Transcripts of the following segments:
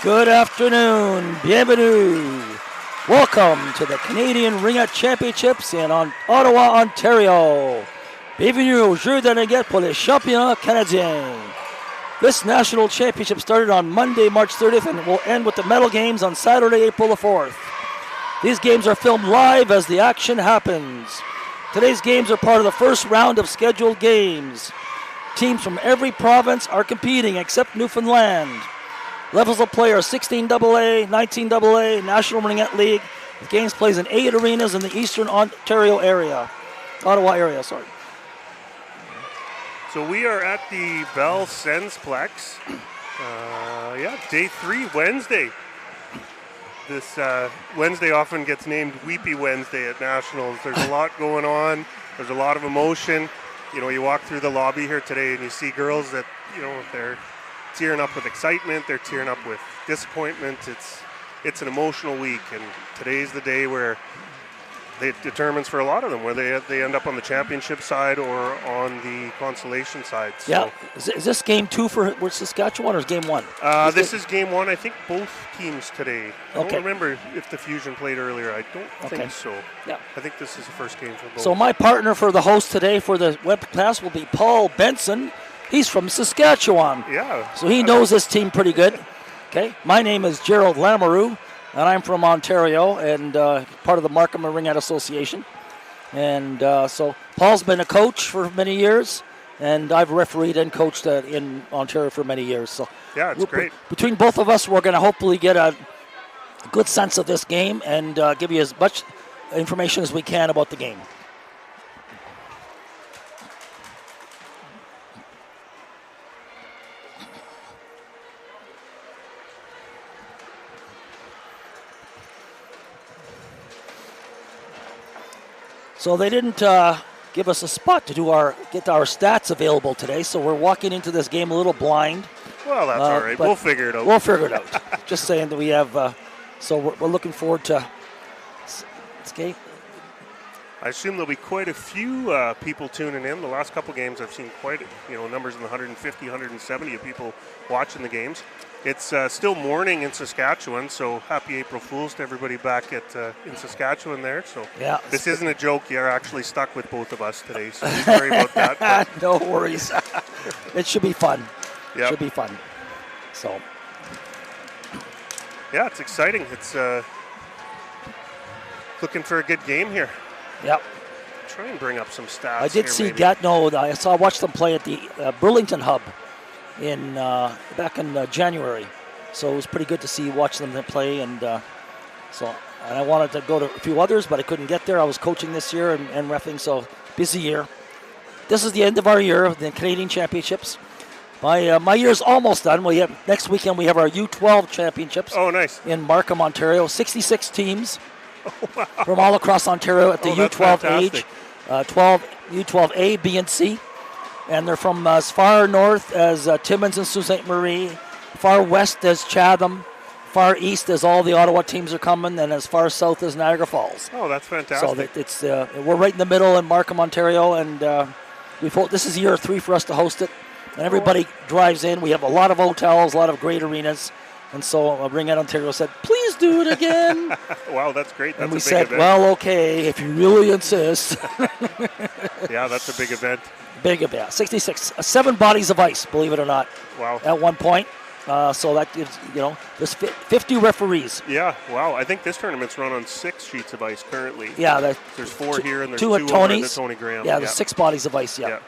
Good afternoon, bienvenue. Welcome to the Canadian Ringette Championships in Ottawa, Ontario. Bienvenue au jeu de Ringette pour les championnats canadiens. This national championship started on Monday, March 30th, and will end with the medal games on Saturday, April the 4th. These games are filmed live as the action happens. Today's games are part of the first round of scheduled games. Teams from every province are competing except Newfoundland. Levels of play are 16AA, 19AA, National Ringette League, with games played in 8 arenas in the Eastern Ontario area. Ottawa area, sorry. So we are at the Bell Sensplex. Day 3, Wednesday. This Wednesday often gets named Weepy Wednesday at Nationals. There's a lot going on. There's a lot of emotion. You know, you walk through the lobby here today and you see girls that, you know, they're tearing up with excitement. They're tearing up with disappointment. It's an emotional week, and today's the day where it determines for a lot of them whether they end up on the championship side or on the consolation side. So, yeah. Is this game 2 for Saskatchewan or is game 1? This is game 1. I think both teams today. I don't remember if the Fusion played earlier. I don't think so. Yeah. I think this is the first game for both. So my partner for the host today for the webcast will be Paul Benson. He's from Saskatchewan. Yeah. So he knows this team pretty good. Okay. My name is Gerald Lamoureux, and I'm from Ontario and part of the Markham and Ringette Association. And so Paul's been a coach for many years, and I've refereed and coached in Ontario for many years. So yeah, it's great. Between both of us, we're going to hopefully get a good sense of this game and give you as much information as we can about the game. So they didn't give us a spot to get our stats available today, so we're walking into this game a little blind. Well, that's all right. We'll figure it out. We'll figure it out. Just saying that we have, so we're looking forward to this game. I assume there'll be quite a few people tuning in. The last couple games I've seen quite, numbers in the 150, 170 of people watching the games. It's still morning in Saskatchewan, so happy April Fools to everybody back in Saskatchewan there. So yeah, this isn't a joke. You're actually stuck with both of us today, so sorry about that. No worries. It should be fun. Yep. Should be fun. So. Yeah, it's exciting. It's looking for a good game here. Yep. Try and bring up some stats. I did see Gatineau. I watched them play at the Burlington Hub in back in January, so it was pretty good to watch them play, and I wanted to go to a few others, but I couldn't get there. I was coaching this year and reffing, so busy year. This is the end of our year of the Canadian Championships. My year's almost done. Next weekend we have our U12 Championships. Oh, nice. In Markham, Ontario. 66 teams from all across Ontario at the U12 age. 12 U12A, B, and C. And they're from as far north as Timmins and Sault Ste. Marie, far west as Chatham, far east as all the Ottawa teams are coming, and as far south as Niagara Falls. Oh, that's fantastic. So we're right in the middle in Markham, Ontario, and this is year 3 for us to host it. And everybody drives in. We have a lot of hotels, a lot of great arenas. And so Ringette Ontario said, please do it again. Wow, that's great. That's and we a big said, event. well, okay, if you really insist. Yeah, that's a big event. Big event. 66. 7 bodies of ice, believe it or not. Wow. At one point. So that gives, there's 50 referees. Yeah, wow. I think this tournament's run on 6 sheets of ice currently. Yeah. There's 4 here and there's 2 2 at over Tony's. at the Tony Graham. Yeah, there's 6 bodies of ice, yeah.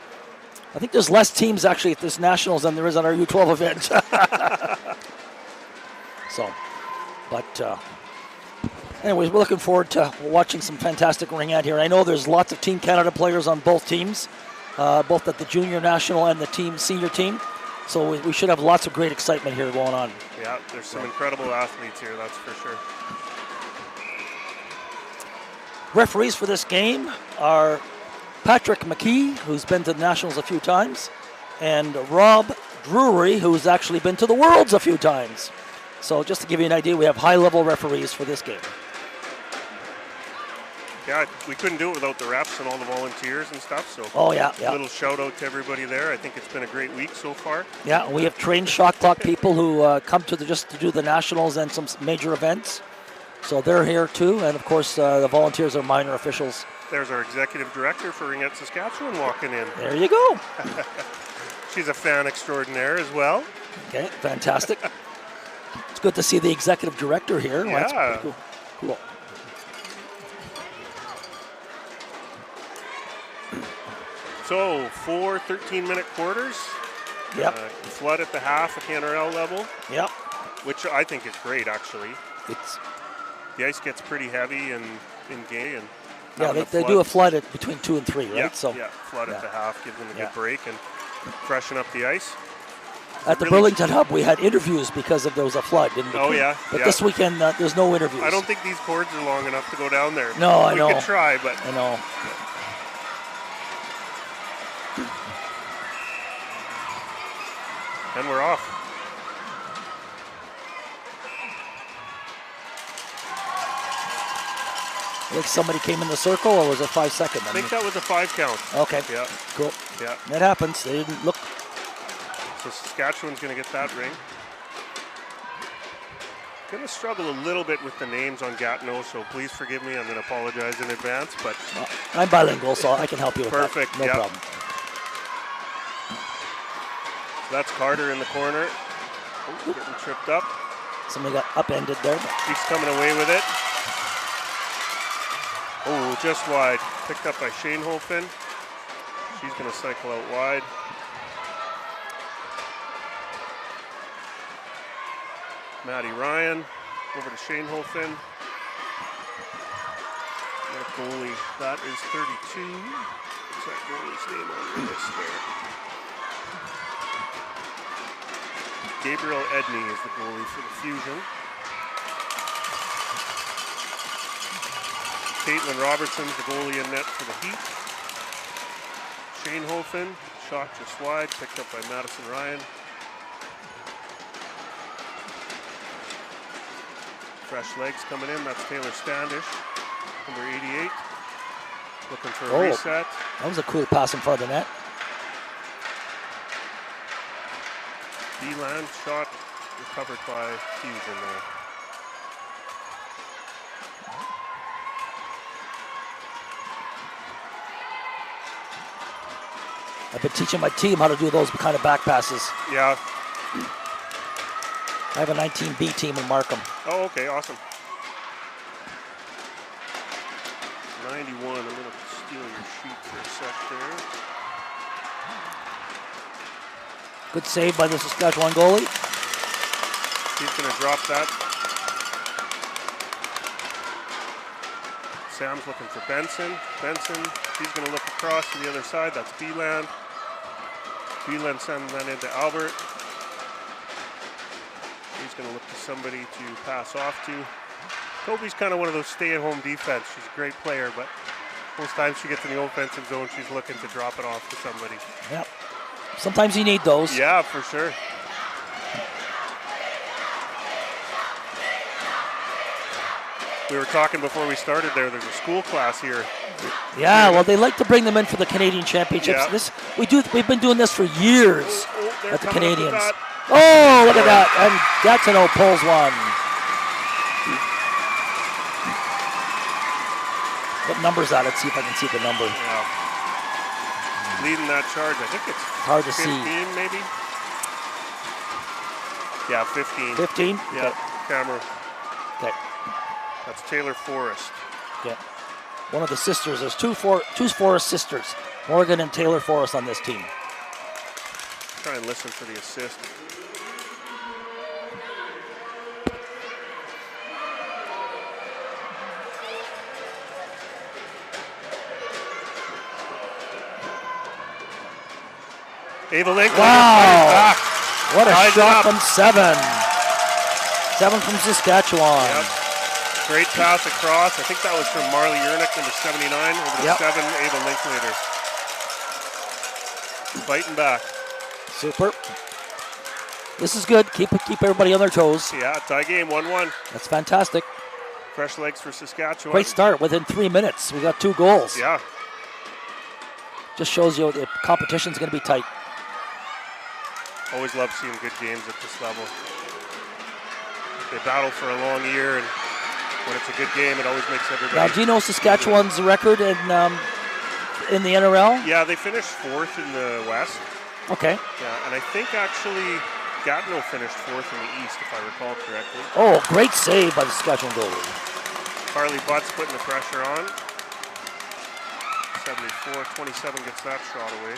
I think there's less teams actually at this Nationals than there is on our U12 event. Anyways, we're looking forward to watching some fantastic Ringette here. I know there's lots of Team Canada players on both teams, both at the junior national and the senior team. So we should have lots of great excitement here going on. Yeah, there's some incredible athletes here, that's for sure. Referees for this game are Patrick McKee, who's been to the Nationals a few times, and Rob Drury, who's actually been to the Worlds a few times. So just to give you an idea, we have high-level referees for this game. Yeah, we couldn't do it without the reps and all the volunteers and stuff. So yeah. little shout out to everybody there. I think it's been a great week so far. Yeah, we have trained shot clock people who come to just to do the nationals and some major events. So they're here too, and of course the volunteers are minor officials. There's our executive director for Ringette, Saskatchewan walking in. There you go. She's a fan extraordinaire as well. Okay, fantastic. It's good to see the executive director here. Yeah. Well, that's pretty cool. So 4 13-minute quarters. Yep. Flood at the half at the NRL level. Yep. Which I think is great, actually. It's the ice gets pretty heavy and gay, and they do a flood at between 2 and 3, right? Yeah, so flood at the half, give them a good break and freshen up the ice. At the Burlington Hub, we had interviews because there was a flood in between. Oh yeah. But this weekend, there's no interviews. I don't think these cords are long enough to go down there. No, I know. We could try, but I know. And we're off. I think somebody came in the circle, or was it 5 seconds? I think that was a 5 count. Okay. Yeah. Cool. Yeah. That happens. They didn't look. So Saskatchewan's going to get that ring. Going to struggle a little bit with the names on Gatineau, so please forgive me. I'm going to apologize in advance, but I'm bilingual, so I can help you with perfect. that. No problem. So that's Carter in the corner. Oh, getting tripped up. Somebody got upended there. He's coming away with it. Oh, just wide. Picked up by Schoenhofen. She's going to cycle out wide. Maddie Ryan over to Schoenhofen. That goalie, that is 32. What's that goalie's name on your list there? Gabriel Edney is the goalie for the Fusion. Caitlin Robertson's the goalie in net for the Heat. Schoenhofen, shot just wide, picked up by Madison Ryan. Fresh legs coming in, that's Taylor Standish, number 88. Looking for a reset. That was a cool pass in front of the net. D-land shot recovered by Fusion there. I've been teaching my team how to do those kind of back passes. Yeah. I have a 19B team in Markham. Oh, okay, awesome. 91, I'm going to steal your sheet for a sec there. Good save by the Saskatchewan goalie. He's going to drop that. Sam's looking for Benson. He's going to look across to the other side. That's Beeland. Beeland sends that into Albert. He's going to look to somebody to pass off to. Toby's kind of one of those stay-at-home defense. She's a great player, but most times she gets in the offensive zone, she's looking to drop it off to somebody. Yep. Sometimes you need those. Yeah, for sure. We were talking before we started there. There's a school class here. Yeah, well, they like to bring them in for the Canadian Championships. Yeah. We've been doing this for years at the Canadians. Oh, look at that. And Gatineau pulls one. What number is that? Let's see if I can see the number. Yeah. Leading that charge, I think it's hard to 15, see. Maybe? Yeah, 15. 15? Yeah, okay. Camera. Okay. That's Taylor Forrest. Yeah. One of the sisters. There's two Forrest sisters. Morgan and Taylor Forrest on this team. Try and listen for the assist. Ava Link. Wow. What a Ties shot from 7. 7 from Saskatchewan. Yep. Great pass across. I think that was from Marley Yernick, number 79, over to 7, Ava Linklater. Fighting back. Super. This is good. Keep everybody on their toes. Yeah, tie game, 1-1. That's fantastic. Fresh legs for Saskatchewan. Great start. Within 3 minutes, we got 2 goals. Yeah. Just shows you the competition's going to be tight. Always love seeing good games at this level. They battle for a long year, and when it's a good game, it always makes everybody. Now, do you know Saskatchewan's record in the NRL? Yeah, they finished 4th in the West. Okay. Yeah, and I think actually Gatineau finished 4th in the East, if I recall correctly. Oh, great save by the Saskatchewan goalie. Carly Butts putting the pressure on. 74-27 gets that shot away.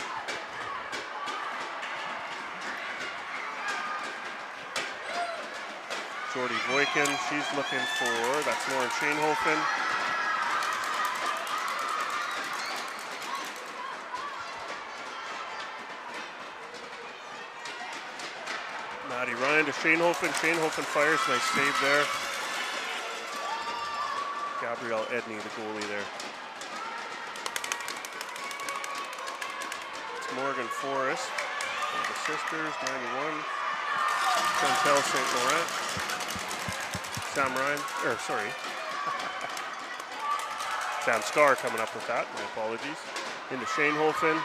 Jordy Voikin, she's looking for, that's Lauren Shanehofen. Maddie Ryan to Shanehofen. Shanehofen fires, nice save there. Gabrielle Edney, the goalie there. It's Morgan Forrest, the sisters, 91. Chantel St. Laurent. Sam Ryan, Sam Scar coming up with that, my apologies. Into Shanehofen.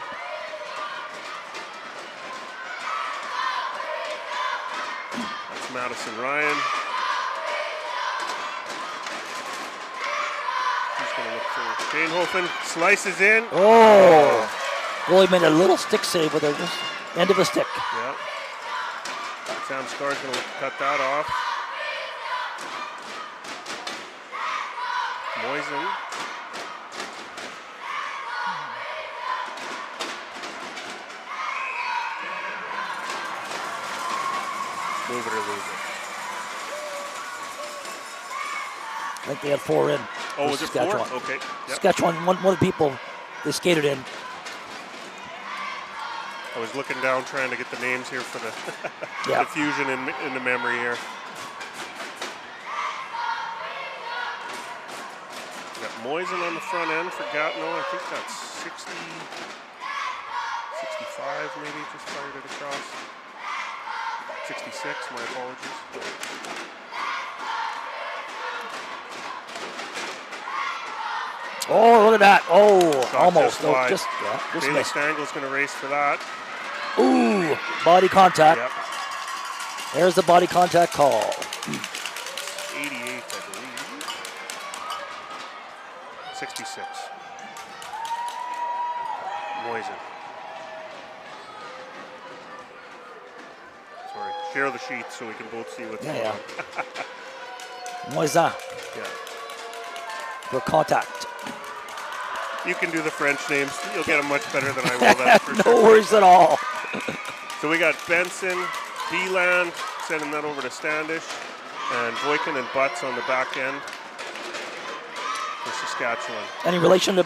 That's Madison Ryan. He's going to look for Shanehofen. Slices in. Oh! Goalie made a little stick save with the end of the stick. Yeah. Sam Scar's going to cut that off. Moisen. Move it or lose it. I think they had 4 in. Oh, was it 4? Okay. Yep. Saskatchewan, one of the people they skated in. I was looking down trying to get the names here for the, the fusion in the memory here. We got Moisen on the front end for Gatineau. I think that's 60, 65 maybe, just fired it across. 66, my apologies. Oh, look at that. Oh, Shot almost. just Bailey missed. Stangle's going to race for that. Ooh, body contact. Yep. There's the body contact call. 88, I believe. 66. Moisen. Sorry, share the sheets so we can both see what's going on. Moisin Yeah. for contact. You can do the French names. You'll get them much better than I will. That's for No sure. worries at all. So we got Benson, Beeland, sending that over to Standish, and Voikin and Butts on the back end for Saskatchewan. Any relation to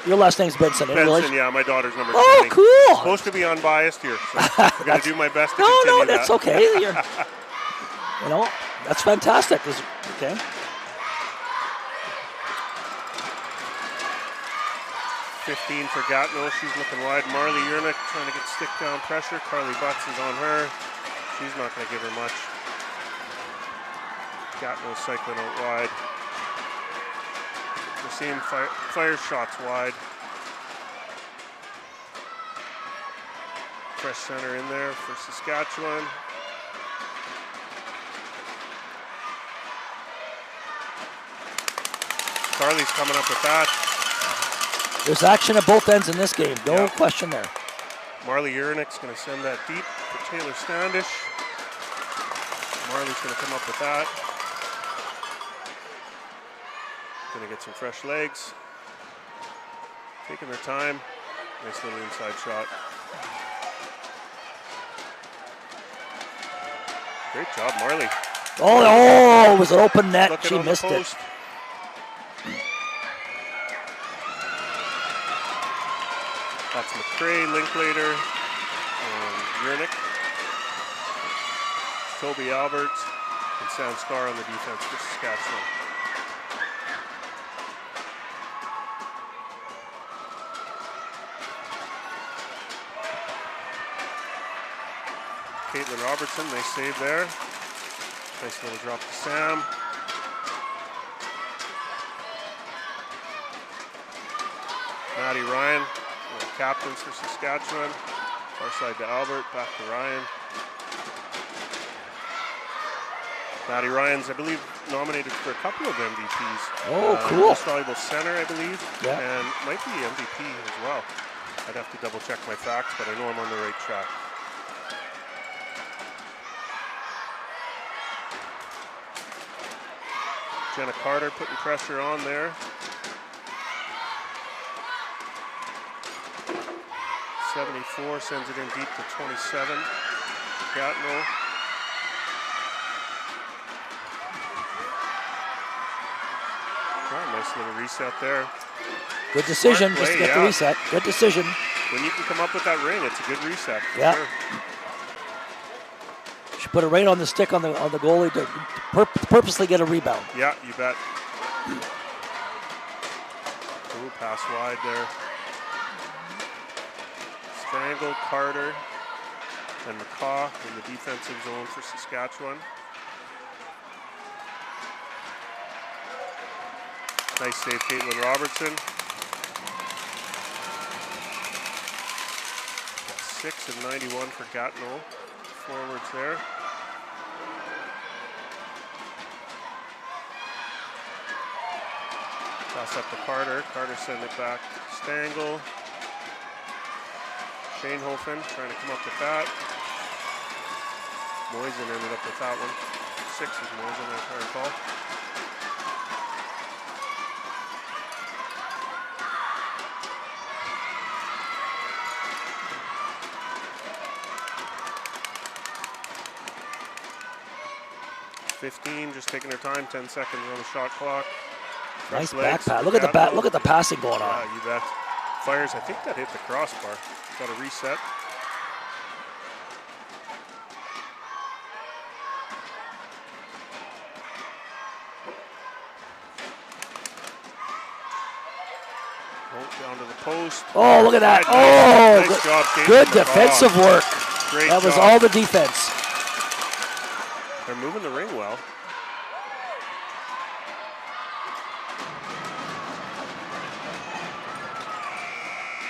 your last name's Benson? Any Benson, relation? yeah, my daughter's number 20. Oh, cool. Supposed to be unbiased here, so I'm going to do my best to No, continue that's that. okay. That's fantastic. Okay. 15 for Gatineau. She's looking wide. Marley Yernick trying to get stick down pressure. Carly Butts is on her. She's not going to give her much. Gatineau cycling out wide. We're seeing fire shots wide. Fresh center in there for Saskatchewan. Carly's coming up with that. There's action at both ends in this game. No question there. Marley Yernick's going to send that deep for Taylor Standish. Marley's going to come up with that. Going to get some fresh legs. Taking their time. Nice little inside shot. Great job, Marley. Oh, it was an open net. Looking She on the missed it. post. That's McCrae, Linklater, Yernick, Toby Alberts, and Sam Scar on the defense for Saskatchewan. Caitlin Robertson, nice save there. Nice little drop to Sam. Matty Ryan, captains for Saskatchewan. Far side to Albert, back to Ryan. Matty Ryan's, I believe, nominated for a couple of MVPs. Oh, cool. Most valuable center, I believe, Yeah. and might be MVP as well. I'd have to double check my facts, but I know I'm on the right track. Jenna Carter putting pressure on there. 74 sends it in deep to 27. Gatineau. Oh, nice little reset there. Good decision, Smart just to play, get the reset. Good decision. When you can come up with that ring, it's a good reset. For Yeah. Sure. She put it right on the stick on the goalie to purposely get a rebound. Yeah, you bet. Ooh, pass wide there. Strangle, Carter, and McCaw in the defensive zone for Saskatchewan. Nice save, Caitlin Robertson. 6 of 91 for Gatineau. Forwards there. Pass up to Carter. Carter send it back to Stangl. Shanehofen trying to come up with that. Moisen ended up with that one. 6 is Moisen, if I recall. Just taking her time. 10 seconds on the shot clock. Nice back pass. Look at the back. Look at the passing going on. Yeah, you bet. Fires. I think that hit the crossbar. Got a reset. Down to the post. Oh, look at that. Nice Good, job, good defensive work. Great That was job. all the defense. They're moving the ring well.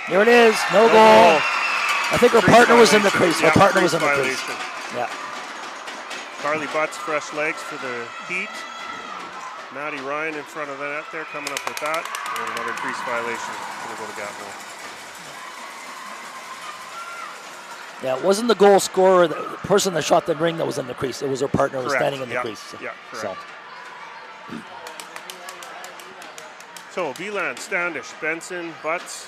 Here it is. No goal. I think her partner was in the crease. Her Yeah, partner was in the crease crease. violation. Yeah. Carly Butts, fresh legs for the Heat. Maddie Ryan in front of the net there, coming up with that. And another crease violation. Going to go to Gatineau. Yeah, it wasn't the goal scorer, the person that shot the ring that was in the crease. It was her partner who was Correct. standing in the Yeah. crease. Yeah, correct. So, Beeland, Standish, Benson, Butts,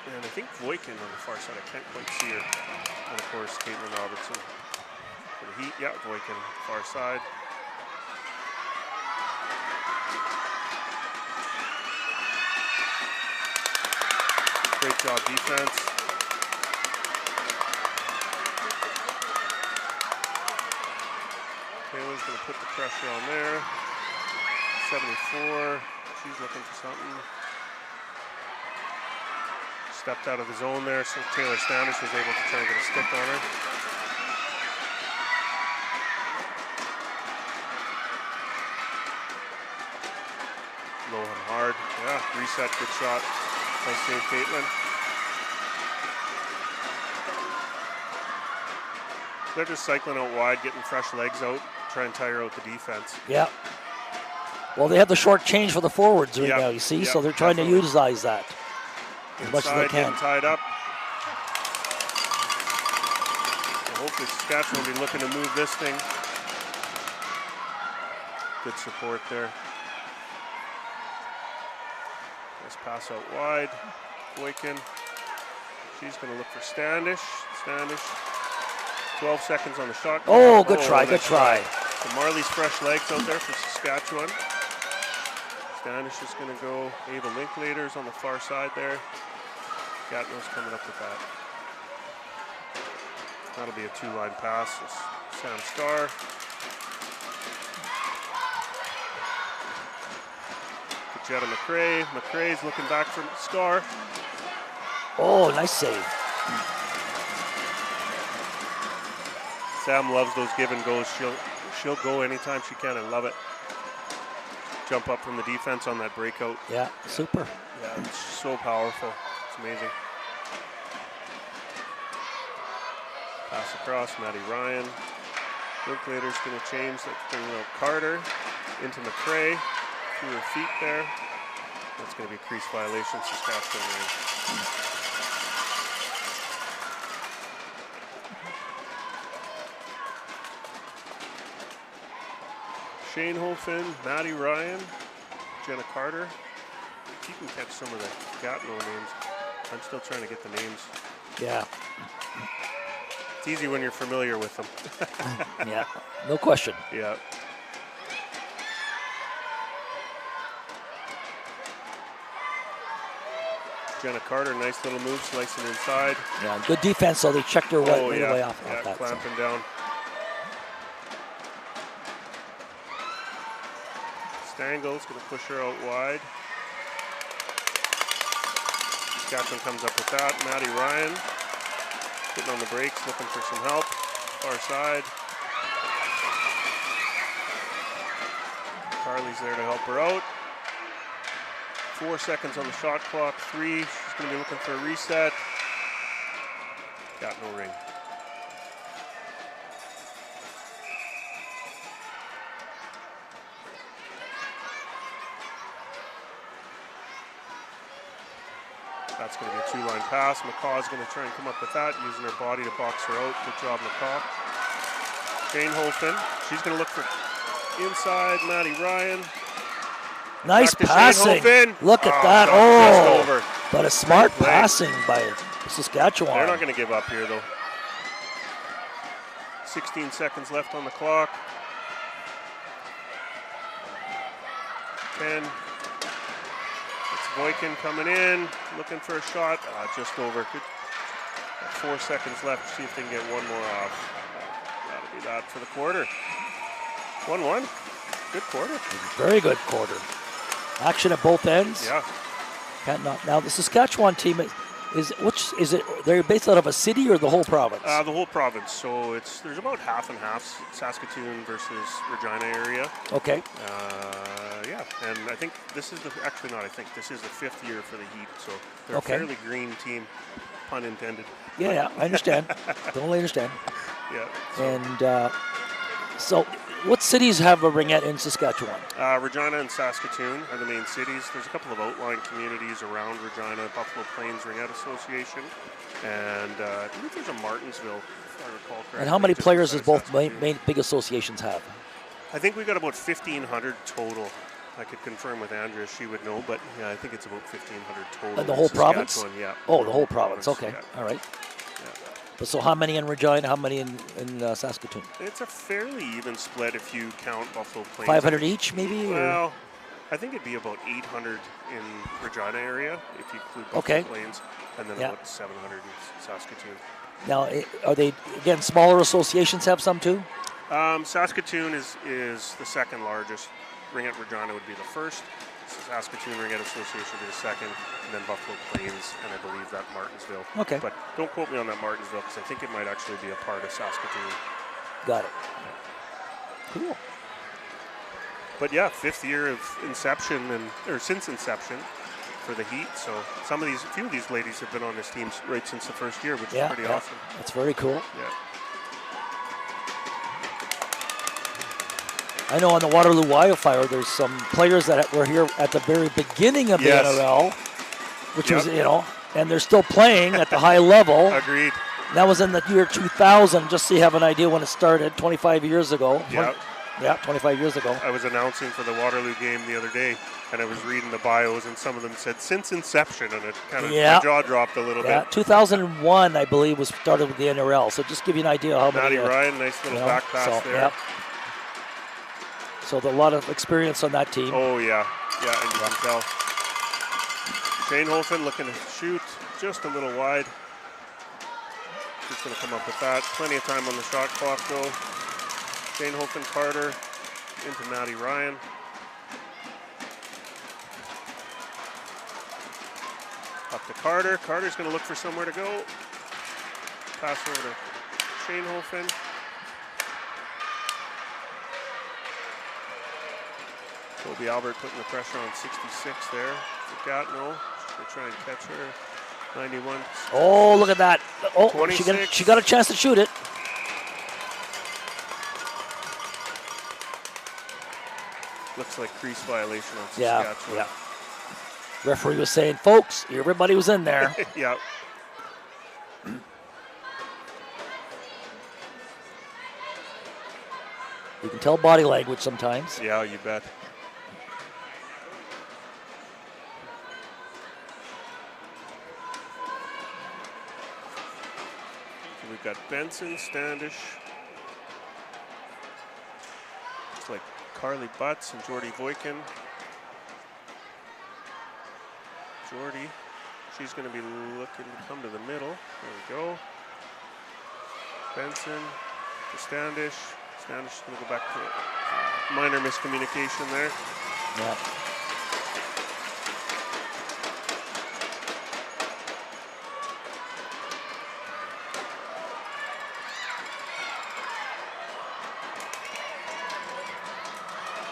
and I think Voikin on the far side. I can't quite see her. And of course, Caitlin Robertson for the Heat. Yeah, Voikin, far side. Great job defense. Taylor's going to put the pressure on there. 74. She's looking for something. Stepped out of the zone there, so Taylor Standish was able to try and get a stick on her. Low and hard. Yeah, reset, good shot. Nice save, Caitlin. They're just cycling out wide, getting fresh legs out, try and tire out the defense. Yeah. Well, they have the short change for the forwards right Yep. now, you see, Yep, so they're trying definitely. to utilize that as much as they Inside, can. getting tied up. So hopefully Saskatchewan will be looking to move this thing. Good support there. Nice pass out wide. Boykin. She's going to look for Standish. Standish. 12 seconds on the shot. Oh, good try, nice good try. So Marley's fresh legs out there for Saskatchewan. Standish is going to go. Ava Linklater's on the far side there. Gatineau's coming up with that. That'll be a two-line pass. Sam Starr. Jetta McRae. McRae's looking back from Starr. Oh, nice save. Sam loves those give and goes. She'll go anytime she can. I love it. Jump up from the defense on that breakout. Yeah, super. Yeah, it's so powerful. It's amazing. Pass across, Matty Ryan. Linklater's going to change. That's bringing out Carter into McRae. Through her feet there. That's going to be a crease violation, Saskatchewan. Shane Holfen, Matty Ryan, Jenna Carter. If you can catch some of the Gatineau names. I'm still trying to get the names. Yeah. It's easy when you're familiar with them. Yeah, no question. Yeah. Jenna Carter, nice little move, slicing inside. Yeah, good defense, so they checked her right away off that. Clamping down. Stangel's going to push her out wide. Saskatchewan comes up with that. Matty Ryan getting on the brakes, looking for some help. Far side. Carly's there to help her out. 4 seconds on the shot clock. 3. She's going to be looking for a reset. Got no ring. That's going to be a two-line pass. McCaw's going to try and come up with that, using her body to box her out. Good job, McCaw. Shane Holfen. She's going to look for inside. Matty Ryan. Nice passing. Look at that. Just over. But a smart passing by Saskatchewan. They're not going to give up here, though. 16 seconds left on the clock. 10. Boykin coming in, looking for a shot. Just over. Good. 4 seconds left. See if they can get one more off. That'll be that for the quarter. 1-1. Good quarter. Very good quarter. Action at both ends. Yeah. Now the Saskatchewan team is it? They're based out of a city or the whole province? The whole province. So there's about half and half. Saskatoon versus Regina area. Okay. Yeah, and I think this is this is the 5th year for the Heat, so they're a fairly green team, pun intended. Yeah, I understand. Totally understand. Yeah. And so what cities have a Ringette in Saskatchewan? Regina and Saskatoon are the main cities. There's a couple of outlying communities around Regina, Buffalo Plains Ringette Association, and I believe there's a Martinsville, if I recall correctly. And how many players does both main big associations have? I think we've got about 1,500 total. I could confirm with Andrea, she would know, but yeah, I think it's about 1,500 total. The whole province? Yeah. Oh, the whole province. Okay, yeah. All right. Yeah. But so how many in Regina, how many in Saskatoon? It's a fairly even split if you count Buffalo Plains. 500 each, maybe? Well, I think it'd be about 800 in Regina area if you include Buffalo Plains, and then about 700 in Saskatoon. Now, are they, again, smaller associations have some too? Saskatoon is the second largest. Ringette Regina would be the first. Saskatoon Ringette Association would be the second, and then Buffalo Plains, and I believe that Martinsville. Okay. But don't quote me on that Martinsville, because I think it might actually be a part of Saskatoon. Got it. Cool. But yeah, 5th year of inception, or since inception for the Heat. So a few of these ladies have been on this team right since the first year, which is pretty awesome. That's very cool. Yeah. I know on the Waterloo Wildfire, there's some players that were here at the very beginning of the NRL, which was, and they're still playing at the high level. Agreed. That was in the year 2000, just so you have an idea when it started, 25 years ago. Yeah. 25 years ago. I was announcing for the Waterloo game the other day, and I was reading the bios, and some of them said since inception, and it kind of my jaw dropped a little bit. 2001, I believe, was started with the NRL. So just give you an idea how many. Matty Ryan, nice little back pass there. Yep. So a lot of experience on that team. Oh, yeah. Yeah, and you can tell. Shane Holfen looking to shoot just a little wide. Just going to come up with that. Plenty of time on the shot clock, though. Shane Holfen, Carter, into Matty Ryan. Up to Carter. Carter's going to look for somewhere to go. Pass over to Shane Holfen. Toby Albert putting the pressure on 66 there for Gatineau. They're trying to catch her. 91. Oh, look at that. Oh, 26. she got a chance to shoot it. Looks like crease violation on Yeah, Saskatchewan. yeah. Referee was saying, folks, everybody was in there. Yeah. You can tell body language sometimes. Yeah, you bet. So we've got Benson, Standish. Looks like Carly Butts and Jordy Voikin. Jordy, she's going to be looking to come to the middle. There we go. Benson to Standish. Standish is going to go back to minor miscommunication there. Yeah.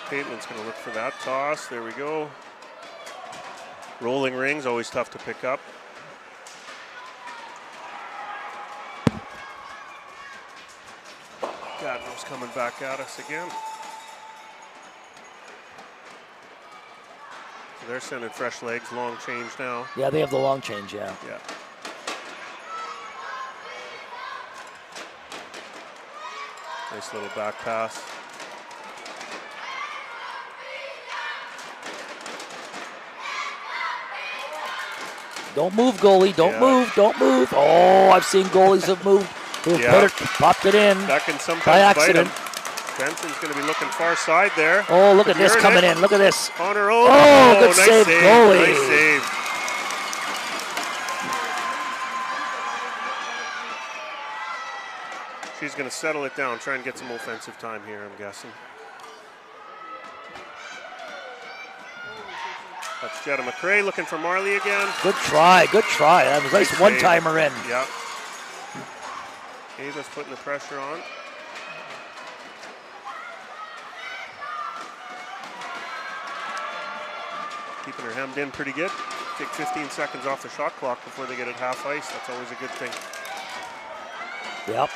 Caitlin's going to look for that toss. There we go. Rolling rings, always tough to pick up. Gatineau's coming back at us again. So they're sending fresh legs, long change now. Yeah, they have the long change, yeah. Yeah. Nice little back pass. Don't move, goalie. Don't move. Don't move. Oh, I've seen goalies have moved. They've put it, popped it in. That can sometimes by accident. Bite him. Benson's going to be looking far side there. Oh, look at this coming in. Look at this. On her own. Oh, good nice save, goalie. Nice save. She's going to settle it down, try and get some offensive time here, I'm guessing. That's Jetta McRae looking for Marley again. Good try, good try. That was a nice one-timer in. Yep. Ava's putting the pressure on. Keeping her hemmed in pretty good. Take 15 seconds off the shot clock before they get at half ice. That's always a good thing. Yep.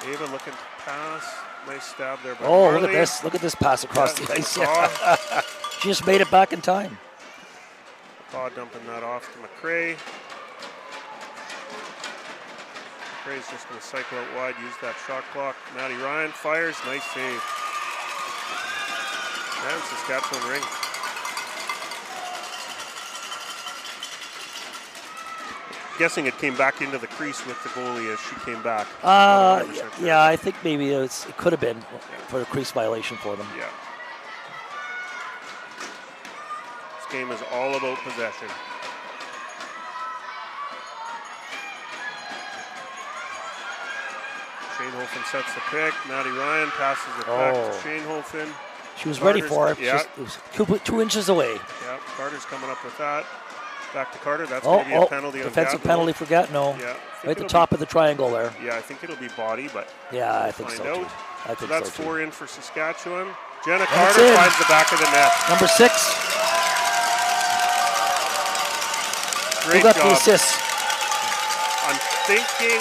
Ava looking to pass. Nice stab there by Oh, Marley. look at this. Look at this pass across the ice. She just made it back in time. Paw dumping that off to McRae. McRae's just going to cycle out wide, use that shot clock. Maddie Ryan fires. Nice save. And Saskatchewan Ring. Guessing it came back into the crease with the goalie as she came back. Yeah, I think maybe it could have been for a crease violation for them. Yeah. This game is all about possession. Shanehofen sets the pick. Maddie Ryan passes it back to Shanehofen. She was ready for it. Yeah. It was 2 inches away. Yeah, Carter's coming up with that. Back to Carter. That's going to be a penalty. Defensive penalty for Gatineau. Yeah. Right at the top of the triangle there. Yeah, I think it'll be body, but yeah, I think so too. I think so that's so 4 in for Saskatchewan. Jenna Carter finds the back of the net. Number 6. Great Who got job. the assist? I'm thinking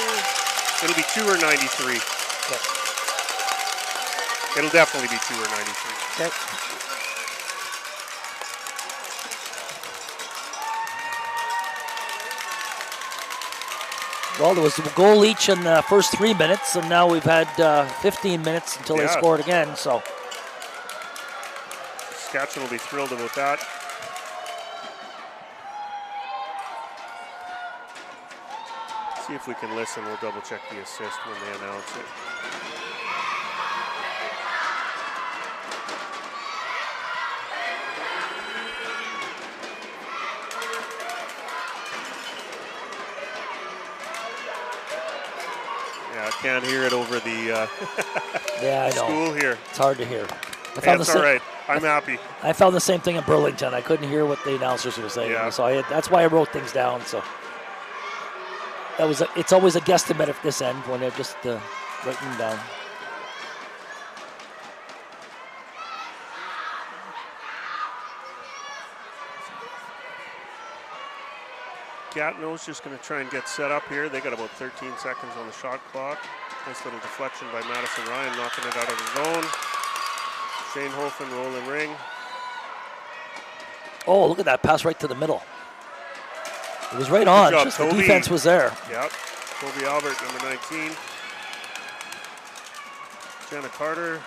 it'll be 2 or 93. Okay. It'll definitely be 2 or 93. Okay. Well, there was a goal each in the first 3 minutes, and now we've had 15 minutes until they scored again. So Saskatchewan will be thrilled about that. See if we can listen. We'll double check the assist when they announce it. Yeah, I can't hear it over the yeah, I know. school here. It's hard to hear. That's all right. I'm happy. I found the same thing in Burlington. I couldn't hear what the announcers were saying, so that's why I wrote things down. So that was it's always a guesstimate at this end when they're just writing them down. Gatineau's just going to try and get set up here. They got about 13 seconds on the shot clock. Nice little deflection by Madison Ryan, knocking it out of the zone. Shane Hofen rolling ring. Oh, look at that pass right to the middle. It was right on. Job, Just the defense was there. Yep. Toby Albert, number 19. Jenna Carter.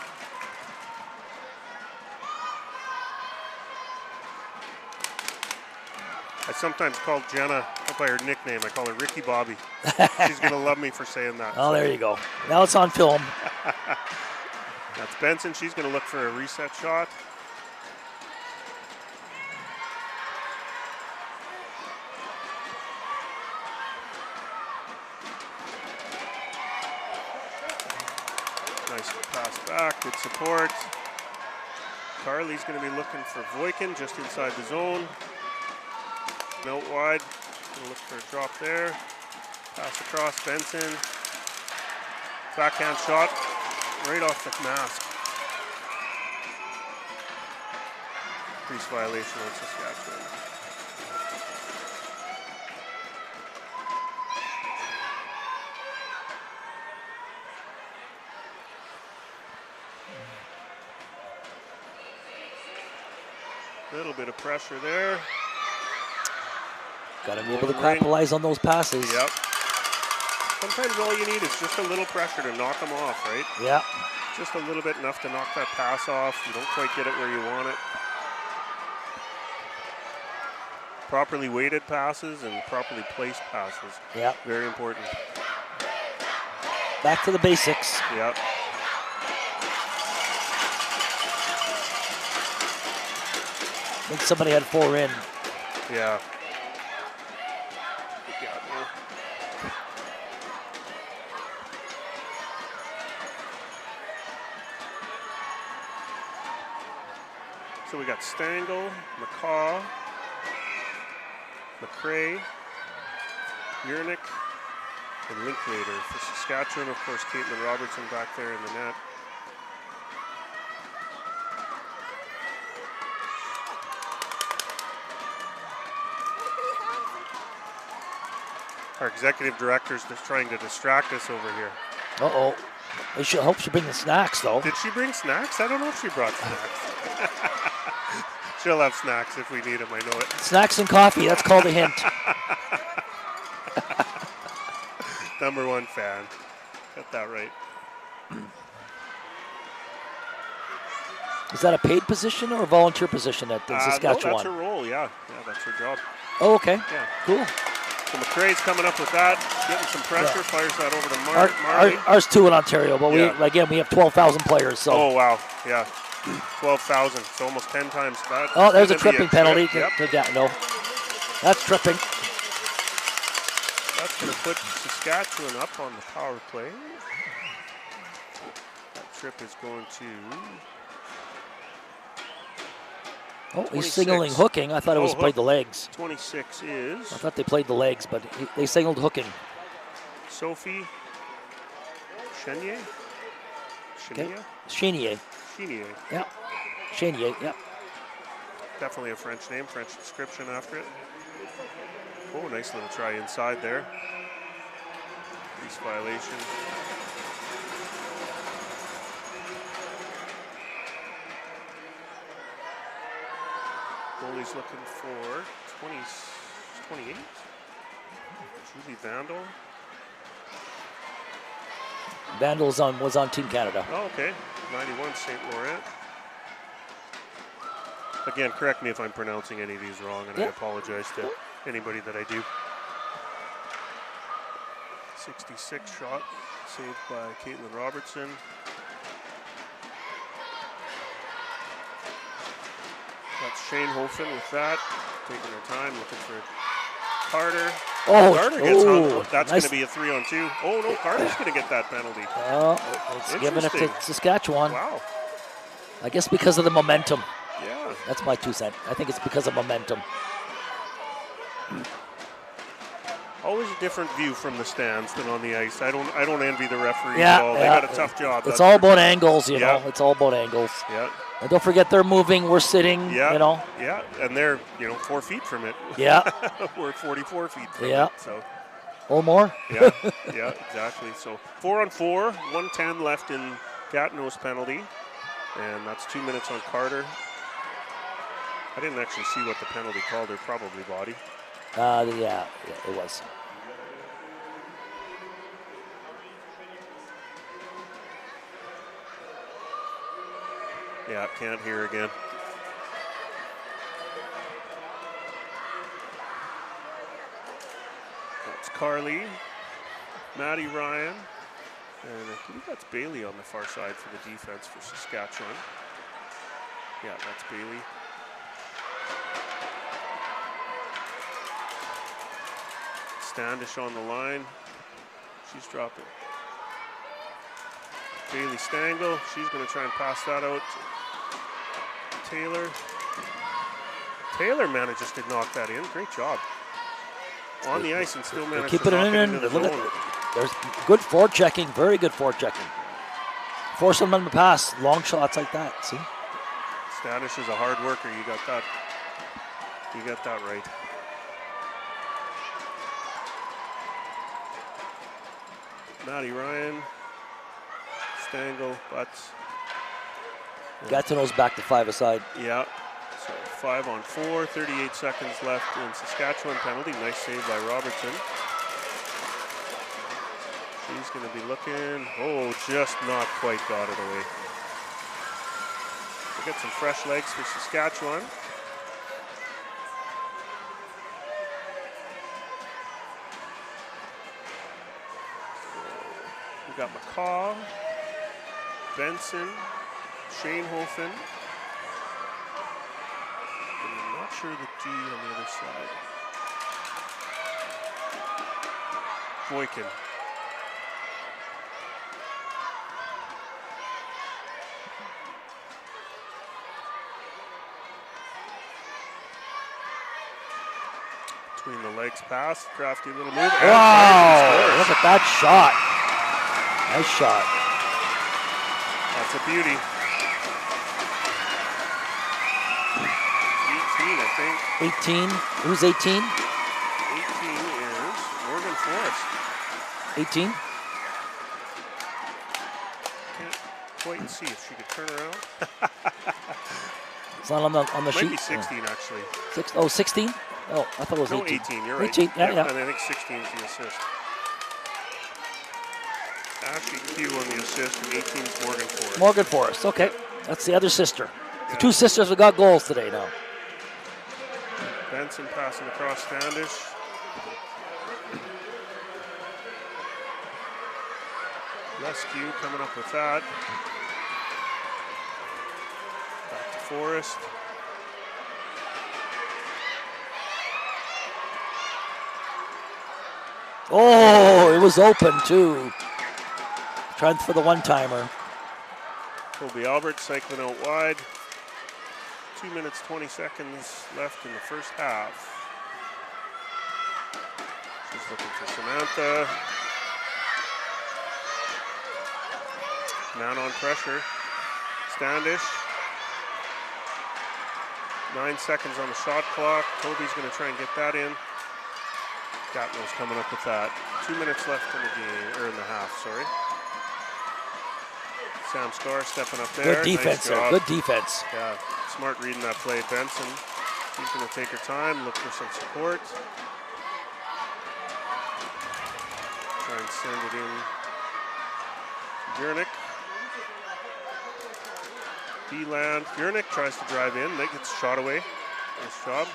I sometimes call Jenna by her nickname. I call her Ricky Bobby. She's going to love me for saying that. Oh, there you go. Now it's on film. That's Benson. She's going to look for a reset shot. Nice pass back. Good support. Carly's going to be looking for Voikin just inside the zone. Out wide, gonna look for a drop there. Pass across, Benson. Backhand shot, right off the mask. Crease violation on Saskatchewan. Little bit of pressure there. Got to be able to capitalize on those passes. Yep. Sometimes all you need is just a little pressure to knock them off, right? Yeah. Just a little bit, enough to knock that pass off. You don't quite get it where you want it. Properly weighted passes and properly placed passes. Yeah. Very important. Back to the basics. Yep. I think somebody had 4 in. Yeah. So we got Stangl, McCaw, McCrae, Yernick, and Linklater. For Saskatchewan, of course, Caitlin Robertson back there in the net. Our executive director's just trying to distract us over here. Uh-oh. I hope she brings the snacks, though. Did she bring snacks? I don't know if she brought snacks. She'll have snacks if we need them, I know it. Snacks and coffee, that's called a hint. #1 fan. Got that right. Is that a paid position or a volunteer position at Saskatchewan? No, that's her role, yeah. Yeah, that's her job. Oh, okay. Yeah. Cool. So McCrae's coming up with that, getting some pressure, fires that over to Marley. Ours too in Ontario, but we have 12,000 players. So. Oh, wow, yeah. 12,000, so almost 10 times that. Oh, there's a tripping penalty yep. to Gatineau. That's tripping. That's going to put Saskatchewan up on the power play. That trip is going to... Oh, he's signaling hooking. I thought it was played the legs. 26 is... I thought they played the legs, but they signaled hooking. Sophie Chenier? Chenier. Chenier. Yeah. Chenier, yeah. Definitely a French name, French inscription after it. Oh, nice little try inside there. Crease violation. Goalie's looking for 28. Julie Vandal. Vandal was on Team Canada. Oh, okay. 91 St. Laurent. Again, correct me if I'm pronouncing any of these wrong, and I apologize to anybody that I do. 66 shot, saved by Caitlin Robertson. That's Shane Hofen with that, taking her time, looking for Carter. Oh, Carter gets hung. That's nice. Going to be a 3-on-2. Oh no, Carter's going to get that penalty. It's giving it to Saskatchewan. Wow. I guess because of the momentum. Yeah. That's my 2 cents. I think it's because of momentum. Always a different view from the stands than on the ice. I don't envy the referees Yeah, at all. They yeah. got a tough job. It's all about angles, you know. It's all about angles. Yeah. And don't forget they're moving, we're sitting, Yeah. you know. Yeah, and they're 4 feet from it. Yeah. We're 44 feet from Yeah. it. So. Or more. Yeah, exactly. So 4-on-4, 1:10 left in Gatineau's penalty, and that's 2 minutes on Carter. I didn't actually see what the penalty called. They're probably body. Yeah, it was. Yeah, can't hear again. That's Carly, Maddie Ryan, and I believe that's Bailey on the far side for the defense for Saskatchewan. Yeah, that's Bailey. Standish on the line. She's dropping. Bailey Stangl, she's going to try and pass that out to Taylor. Taylor manages to knock that in. Great job. On the ice and still manages to knock it into the zone. There's good forechecking, very good forechecking. Force them to pass, long shots like that, see? Standish is a hard worker. You got that. You got that right. Maddie Ryan, Stangl, Butts. Gatineau's back to 5-a-side. Yeah, so 5-on-4, 38 seconds left in Saskatchewan penalty. Nice save by Robertson. She's going to be looking. Oh, just not quite got it away. We'll get some fresh legs for Saskatchewan. We got McCaw, Benson, Shanehofen. I'm not sure the D on the other side. Boykin. Between the legs pass, crafty little move. Wow, look at that shot. Nice shot. That's a beauty. 18, I think. 18. Who's 18? 18 is Morgan Forrest. 18? Can't quite see if she could turn around. It's not on the sheet. Might be 16 actually. 16? Oh, I thought it was 18. No, 18, you're right. 18, yeah. And I think 16 is the assist. Ashley Q on the assist, and 18 is Morgan Forrest. Morgan Forrest, okay. That's the other sister. The two sisters have got goals today now. Benson passing across Standish. Rescue coming up with that. Back to Forrest. Oh, it was open too. Trying for the one-timer. Colby Albert cycling out wide. 2 minutes, 20 seconds left in the first half. She's looking for Samantha. Man on pressure. Standish. 9 seconds on the shot clock. Toby's going to try and get that in. Gatineau's coming up with that. 2 minutes left in the game, or in the half, sorry. Sam Scar stepping up there. Good defense nice there, good defense. Yeah, smart reading that play. Benson, she's going to take her time, look for some support. Try and send it in. Bjornick. D-land. Bjornick tries to drive in. That gets shot away. Nice job.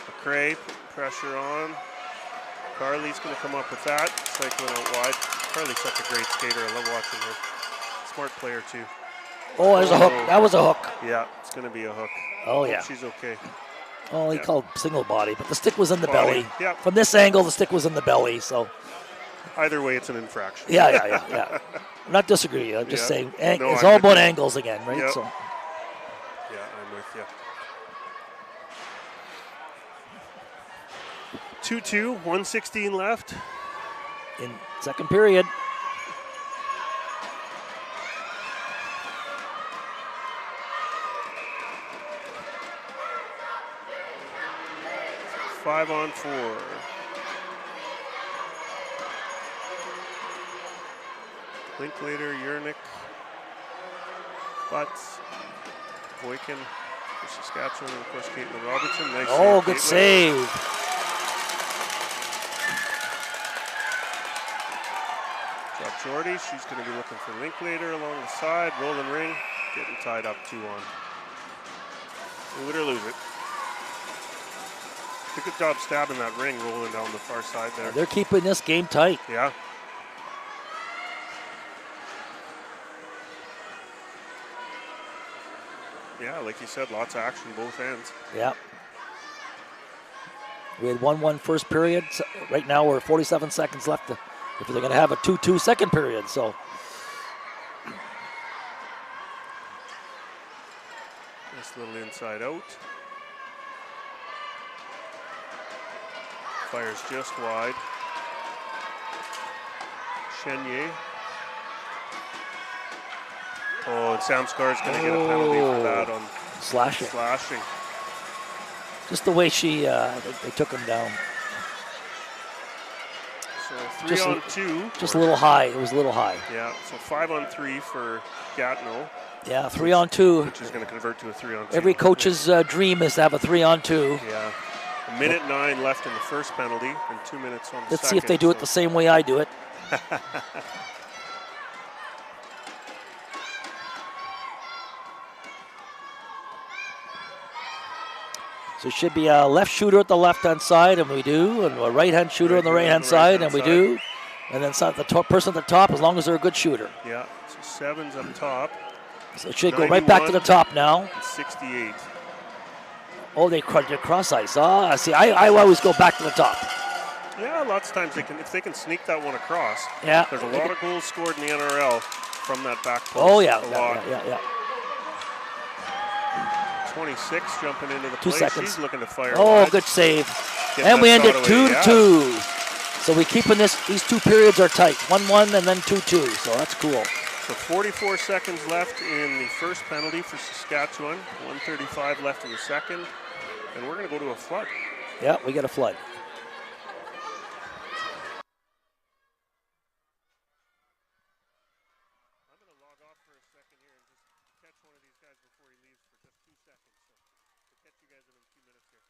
McRae, pressure on. Carly's going to come up with that. Cycling out wide. Carly's such a great skater. I love watching her. Smart player, too. Oh, there's a hook. That was a hook. Yeah, it's going to be a hook. Oh, yeah. Hope she's okay. Oh, he called single body, but the stick was in the Body, belly. yeah. From this angle, the stick was in the belly, so. Either way, it's an infraction. Yeah. I'm not disagreeing. I'm just saying No, it's I'm all with about you. angles again, right? Yep. So Yeah, I'm with you. 2-2, 1:16 left. In second period. Five on four. Linklater, Yernick, Butts, Boykin for Saskatchewan, and of course Caitlin Robertson. Nice Oh, save, good Caitlin. save. Job Jordy, she's going to be looking for Linklater along the side. Rolling ring, getting tied up 2 on. Win it or lose it. Did a good job stabbing that ring, rolling down the far side there. They're keeping this game tight. Yeah. Yeah, like you said, lots of action both ends. Yeah. We had 1-1 first period. So right now we're 47 seconds left if they're going to have a 2-2 second period. So Nice little inside out. Fires just wide. Chenier. Oh, and Sam Scar's going to get a penalty for that on slashing. slashing. Just the way they took him down. So 3 on 2. Just a little high. It was a little high. Yeah, so 5 on 3 for Gatineau. Yeah, 3 on 2. Which is going to convert to a 3 on 2. Every coach's dream is to have a 3 on 2. Yeah. A minute 9 left in the first penalty and 2 minutes on the Let's second. see if they do it the same way I do it. So it should be a left shooter at the left-hand side, and we do, and a right-hand shooter on the right-hand side, and we do. And then the person at the top, as long as they're a good shooter. Yeah, so 7's up top. So it should go right back to the top now. 68. Oh, they did cross ice. Ah, see, I always go back to the top. Yeah, lots of times if they can sneak that one across. Yeah. There's a lot of goals scored in the NRL from that back post. Oh, yeah. A lot. Yeah. 26 jumping into the 2 play. seconds. She's looking to fire Oh, wide. good save. Getting And we that end shot it away, 2-2. So we're keeping these 2 periods are tight. 1-1 and then 2-2. So that's cool. So 44 seconds left in the first penalty for Saskatchewan. 1:35 left in the second. And we're going to go to a flood. Yeah, we got a flood. I'm going to log off for a second here and just catch one of these guys before he leaves for just 2 seconds. So we'll catch you guys in a few minutes here.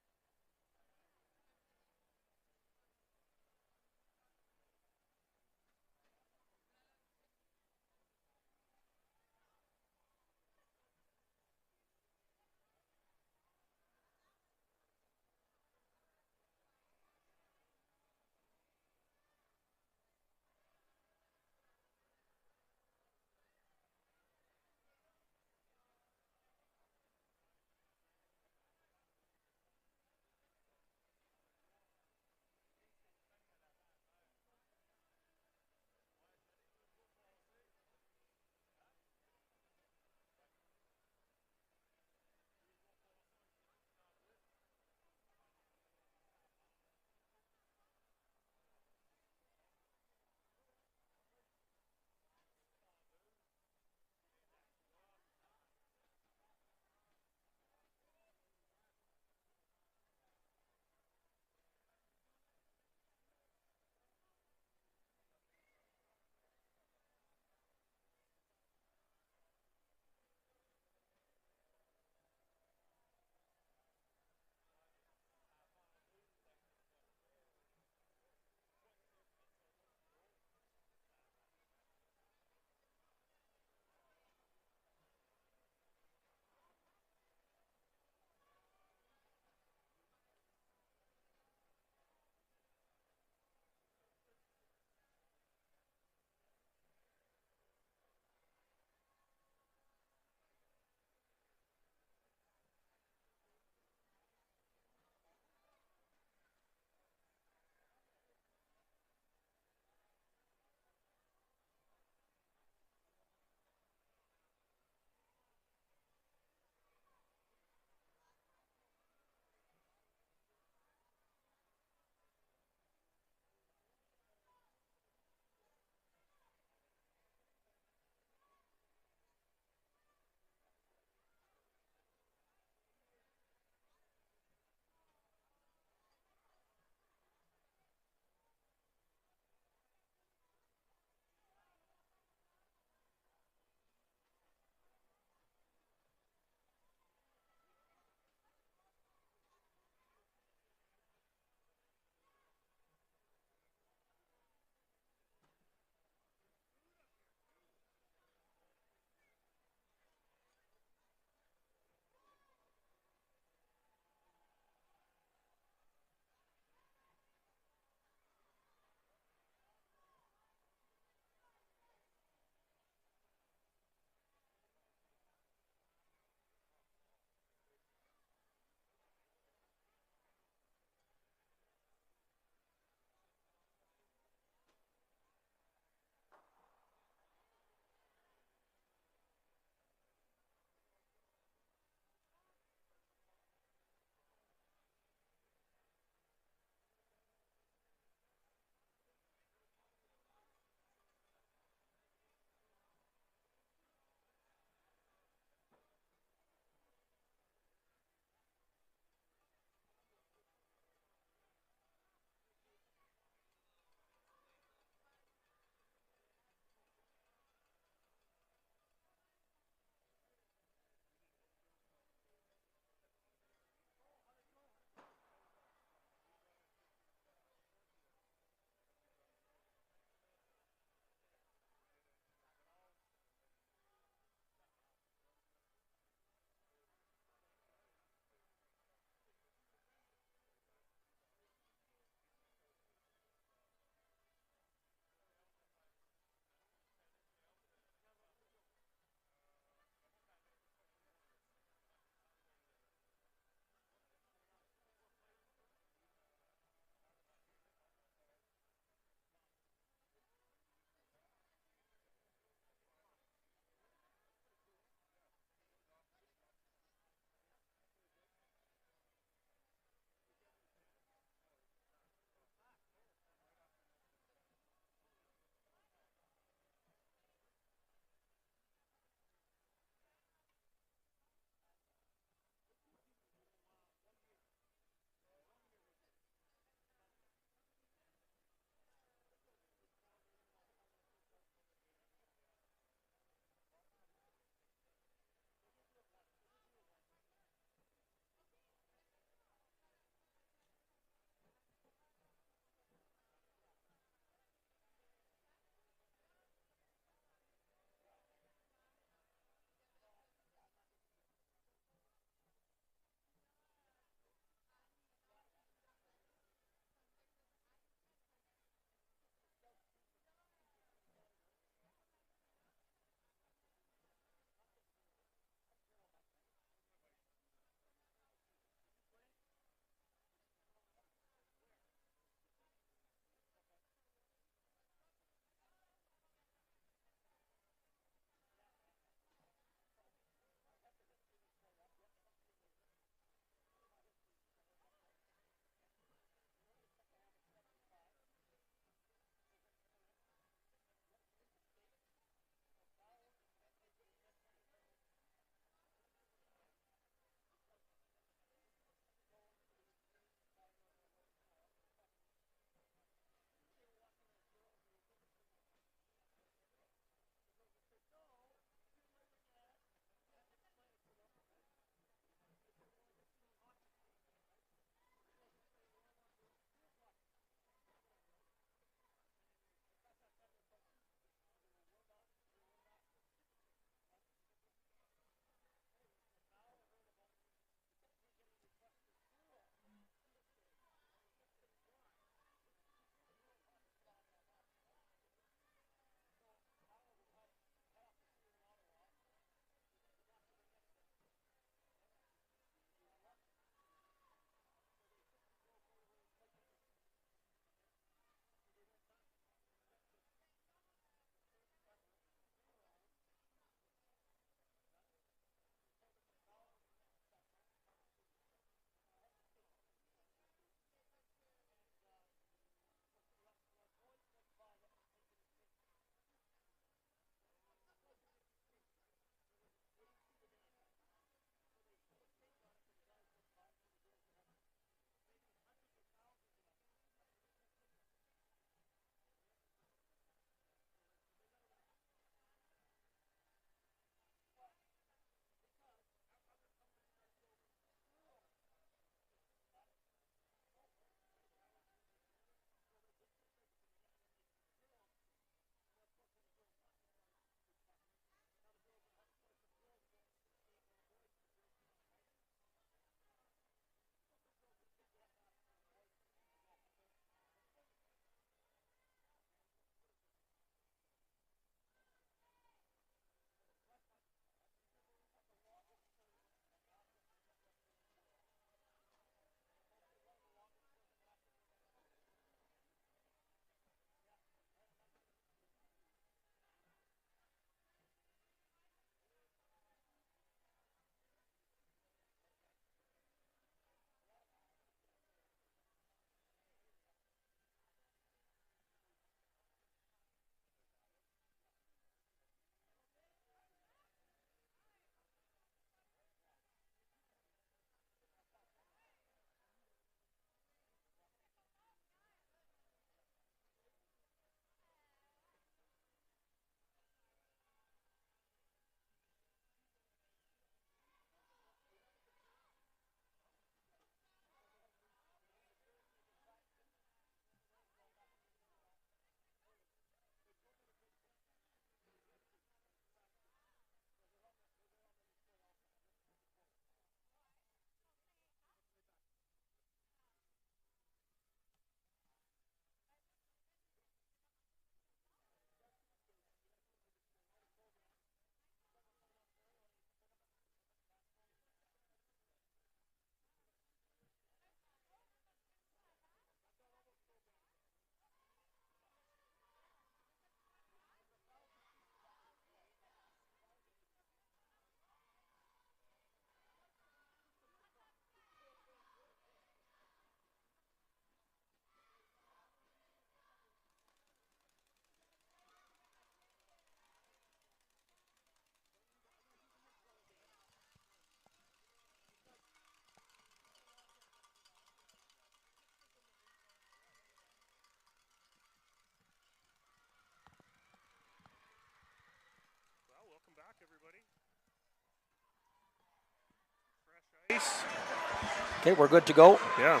Okay, we're good to go. Yeah.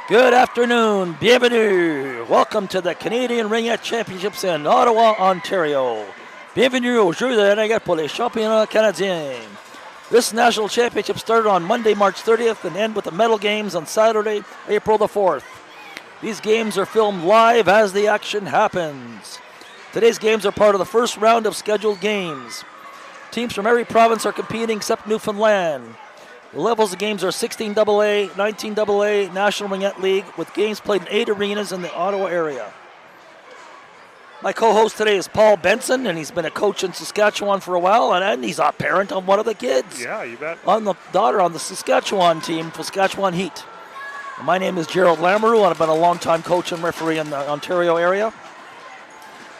Good afternoon. Bienvenue. Welcome to the Canadian Ringette Championships in Ottawa, Ontario. Bienvenue au jeu de Ringette pour les championnats canadiens. This national championship started on Monday, March 30th and end with the medal games on Saturday, April the 4th. These games are filmed live as the action happens. Today's games are part of the first round of scheduled games. Teams from every province are competing except Newfoundland. The levels of games are 16AA, 19AA, National Ringette League, with games played in 8 arenas in the Ottawa area. My co-host today is Paul Benson, and he's been a coach in Saskatchewan for a while, and he's a parent of one of the kids. Yeah, you bet. On the daughter on the Saskatchewan team, Saskatchewan Heat. And my name is Gerald Lamoureux, and I've been a long-time coach and referee in the Ontario area.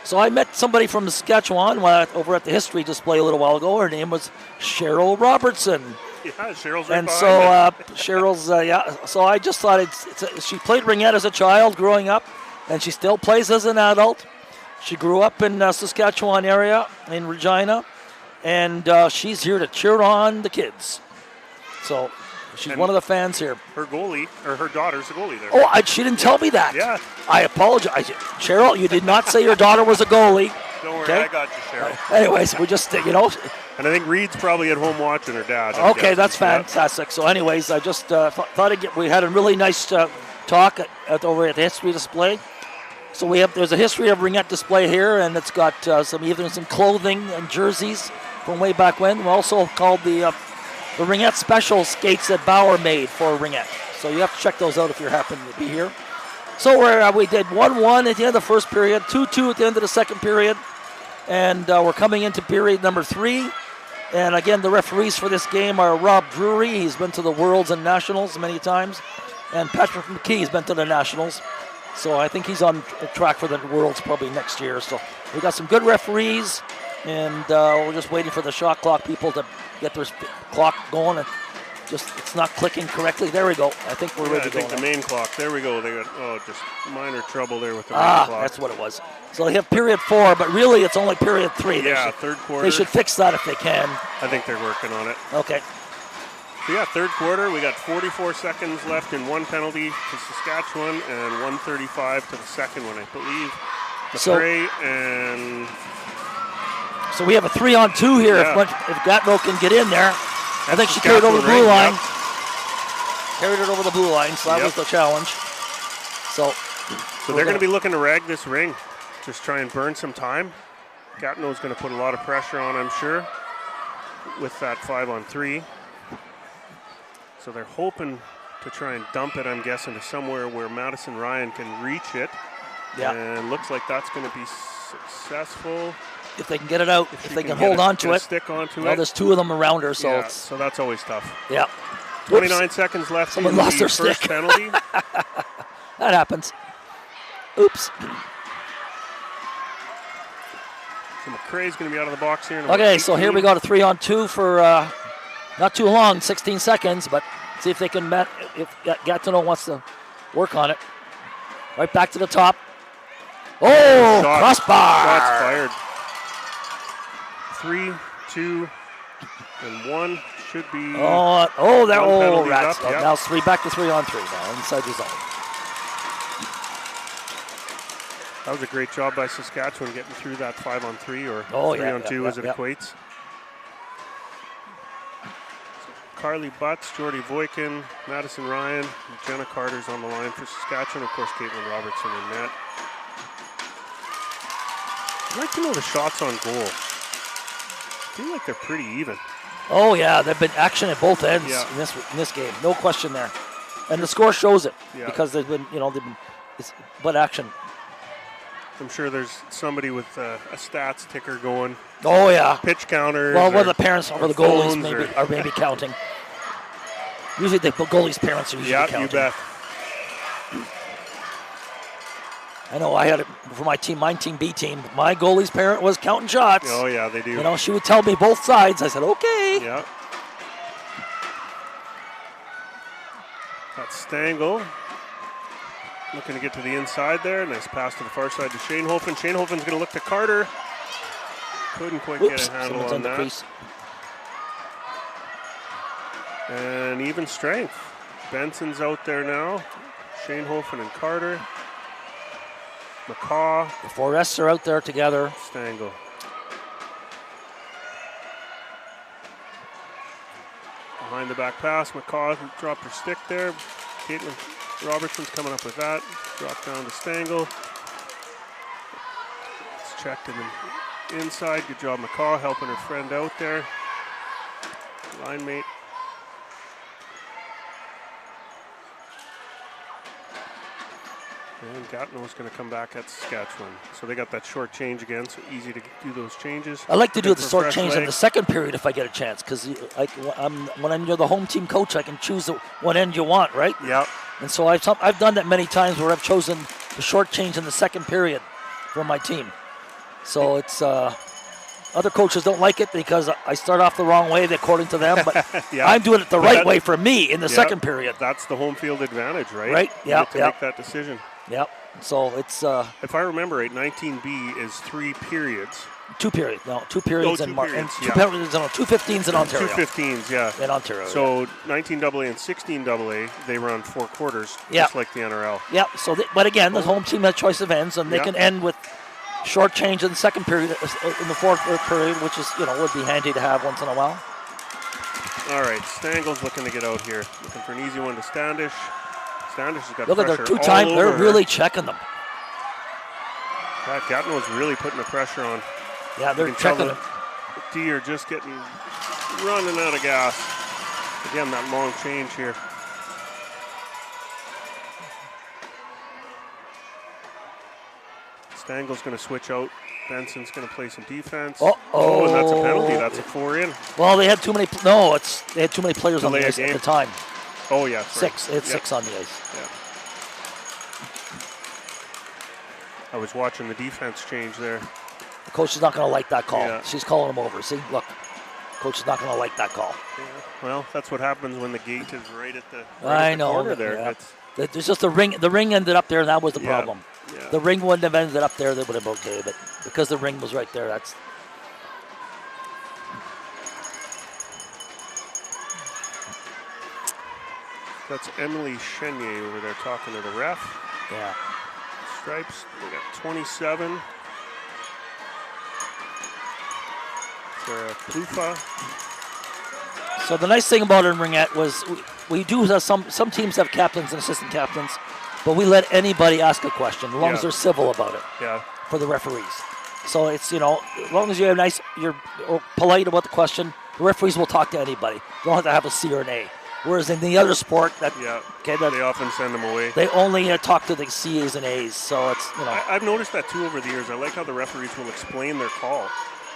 So I met somebody from Saskatchewan over at the history display a little while ago. Her name was Cheryl Robertson. Yeah, Cheryl's right And behind so Cheryl's, so I just thought she played ringette as a child growing up, and she still plays as an adult. She grew up in Saskatchewan area, in Regina, and she's here to cheer on the kids. So she's one of the fans here. Her goalie, or her daughter's the goalie there. Oh, she didn't tell me that. Yeah. I apologize. Cheryl, you did not say your daughter was a goalie. Don't worry, Okay. I got you, Cheryl. Anyways, we just, And I think Reed's probably at home watching her dad. Okay, that's fantastic. So anyways, I just thought we had a really nice talk over at the history display. So there's a history of Ringette display here, and it's got some clothing and jerseys from way back when. We also called the Ringette special skates that Bauer made for Ringette. So you have to check those out if you happen to be here. So we did 1-1 at the end of the first period, 2-2 at the end of the second period, and we're coming into period number 3. And again, the referees for this game are Rob Drury. He's been to the Worlds and Nationals many times, and Patrick McKee has been to the Nationals. So I think he's on track for the Worlds probably next year. So we got some good referees, and we're just waiting for the shot clock people to get their clock going. And it's not clicking correctly. There we go. I think we're ready to go. I think the main clock. There we go. They got just minor trouble there with the main clock. That's what it was. So they have period 4, but really it's only period 3. Yeah, third quarter. They should fix that if they can. I think they're working on it. Okay. So yeah, third quarter, we got 44 seconds left in one penalty to Saskatchewan and 1:35 to the second one, I believe. So we have a 3-on-2 here. Yeah. If Gatineau can get in there. I think she carried over the blue line. Carried it over the blue line, so that was the challenge. So they're going to be looking to rag this ring. Just try and burn some time. Gatineau's going to put a lot of pressure on, I'm sure, with that 5-on-3. So they're hoping to try and dump it, I'm guessing, to somewhere where Madison Ryan can reach it. Yeah. And looks like that's going to be successful. If they can get it out, if they can hold on to it. Stick onto it. Well, there's 2 of them around her, so yeah, so that's always tough. Yeah. 29 seconds left. Someone lost their first stick. penalty. That happens. Oops. So McCrae's going to be out of the box here. Okay, so here we got a 3-on-2 for not too long, 16 seconds, but see if they can, if Gatineau wants to work on it. Right back to the top. Oh, crossbar. Shots fired. 3, 2, and 1 should be. Rats. Yep. Now back to 3-on-3 now, inside the zone. That was a great job by Saskatchewan getting through that 5-on-3 or 3-on-2 as it equates. Carly Butts, Jordy Voikin, Madison Ryan, Jenna Carter's on the line for Saskatchewan. Of course, Caitlin Robertson in net. I'd like to know the shots on goal. I feel like they're pretty even. Oh yeah, they've been action at both ends in this game, no question there, and the score shows it because they've been action. I'm sure there's somebody with a stats ticker going. Oh yeah, pitch counters. Well, where the parents or the goalies are maybe counting. Usually the goalies' parents are usually counting. Yeah, you bet. I know I had it for my team B team. My goalie's parent was counting shots. Oh, yeah, they do. She would tell me both sides. I said, okay. Yeah. That's Stengel. Looking to get to the inside there. Nice pass to the far side to Shanehofen. Shanehoffen's going to look to Carter. Couldn't quite get a handle on that. Crease. And even strength. Benson's out there now. Shanehofen and Carter. McCaw. The Forests are out there together. Stangl. Behind the back pass, McCaw dropped her stick there. Caitlin Robertson's coming up with that. Drop down to Stangl. It's checked and then inside. Good job, McCaw, helping her friend out there. Line mate. And Gatineau's going to come back at Saskatchewan. So they got that short change again, so easy to do those changes. I like to do the short change in the second period if I get a chance, because when you're the home team coach, I can choose what end you want, right? Yep. And so I've done that many times where I've chosen the short change in the second period for my team. So it's other coaches don't like it because I start off the wrong way according to them, but yeah. I'm doing it the right way for me in the second period. That's the home field advantage, right? Right. You get to make that decision. Yep. So it's if I remember right, 19B is 3 periods. 2 periods. No, 2 periods and 2 periods. No, 2 15s in Ontario. 2 15s, yeah. In Ontario. So 19AA and 16AA, they run 4 quarters, yep. just like the NRL. Yep. So, but again, the home team has choice of ends, and they can end with short change in the second period, in the fourth period, which is would be handy to have once in a while. All right, Stangel's looking to get out here, looking for an easy one to Standish. Standish has got look at pressure their 2 times. They're really checking them. Gatineau's really putting the pressure on. Yeah, they're checking them. D are just running out of gas. Again, that long change here. Stangel's going to switch out. Benson's going to play some defense. Oh, and that's a penalty. That's a 4 in. Well, they had too many. No, they had too many players on the ice at the time. Oh yeah, 6. It's 6 on the ice. Yeah. I was watching the defense change there. The coach is not going to like that call. Yeah. She's calling him over. See, look, coach is not going to like that call. Yeah. Well, that's what happens when the gate is right at the corner there. Yeah. There's just the ring. The ring ended up there, and that was the problem. Yeah. The ring wouldn't have ended up there. They would have been okay, but because the ring was right there, that's. That's Emily Chenier over there talking to the ref. Yeah. Stripes. We got 27. Plufa. So the nice thing about it in Ringette was we do have some teams have captains and assistant captains, but we let anybody ask a question as long as they're civil about it. Yeah. For the referees. So it's as long as you're polite about the question, the referees will talk to anybody. You don't have to have a C or an A. Whereas in the other sport, they often send them away. They only talk to the C's and A's. So it's I've noticed that too over the years. I like how the referees will explain their call.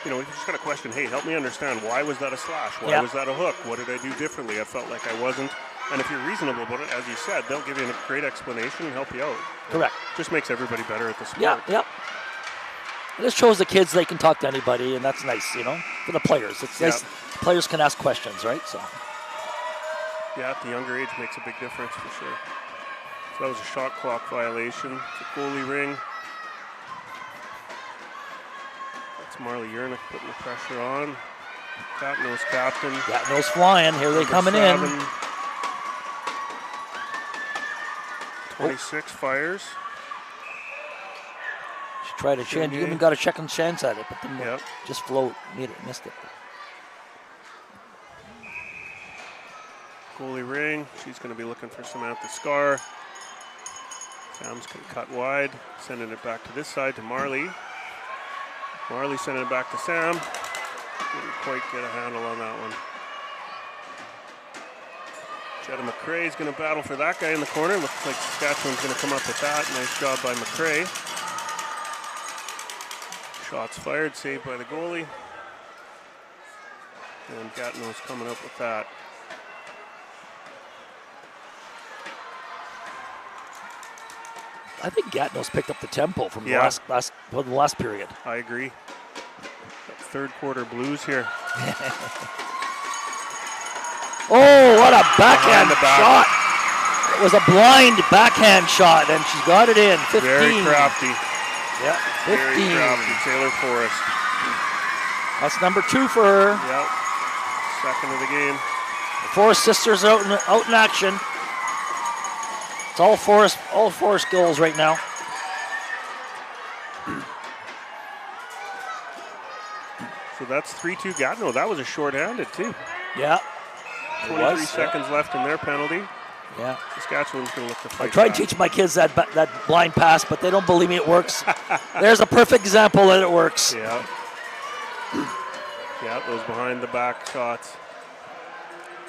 You just got a question. Hey, help me understand. Why was that a slash? Why was that a hook? What did I do differently? I felt like I wasn't. And if you're reasonable about it, as you said, they'll give you a great explanation and help you out. Correct. Just makes everybody better at the sport. Yeah. And this shows the kids they can talk to anybody, and that's nice, for the players. It's nice. Players can ask questions, right? So. Yeah, at the younger age makes a big difference for sure. So that was a shot clock violation. It's a goalie ring. That's Marley Yernick putting the pressure on. Gatineau's captain. Gatineau's flying. Here they coming in. 26 fires. She tried a chance. You even got a second chance at it, but then just float. Missed it. Goalie ring. She's going to be looking for Samantha Scar. Sam's going to cut wide, sending it back to this side to Marley. Marley sending it back to Sam. Didn't quite get a handle on that one. Jetta McCrae is going to battle for that guy in the corner. Looks like Saskatchewan's going to come up with that. Nice job by McCrae. Shots fired, saved by the goalie. And Gatineau's coming up with that. I think Gatineau's picked up the tempo from the last period. I agree. Third quarter blues here. Oh, what a backhand shot. It was a blind backhand shot, and she got it in. 15. Very crafty. Yeah, 15. Very crafty. Taylor Forrest. That's number 2 for her. Yep. Second of the game. The Forrest sisters out in action. It's all Forest goals right now. So that's 3-2 Gatineau. That was a short-handed too. Yeah. 23 seconds left in their penalty. Yeah. Saskatchewan's going to look to fight. I try and teach my kids that blind pass, but they don't believe me it works. There's a perfect example that it works. Yeah. Yeah, those behind the back shots.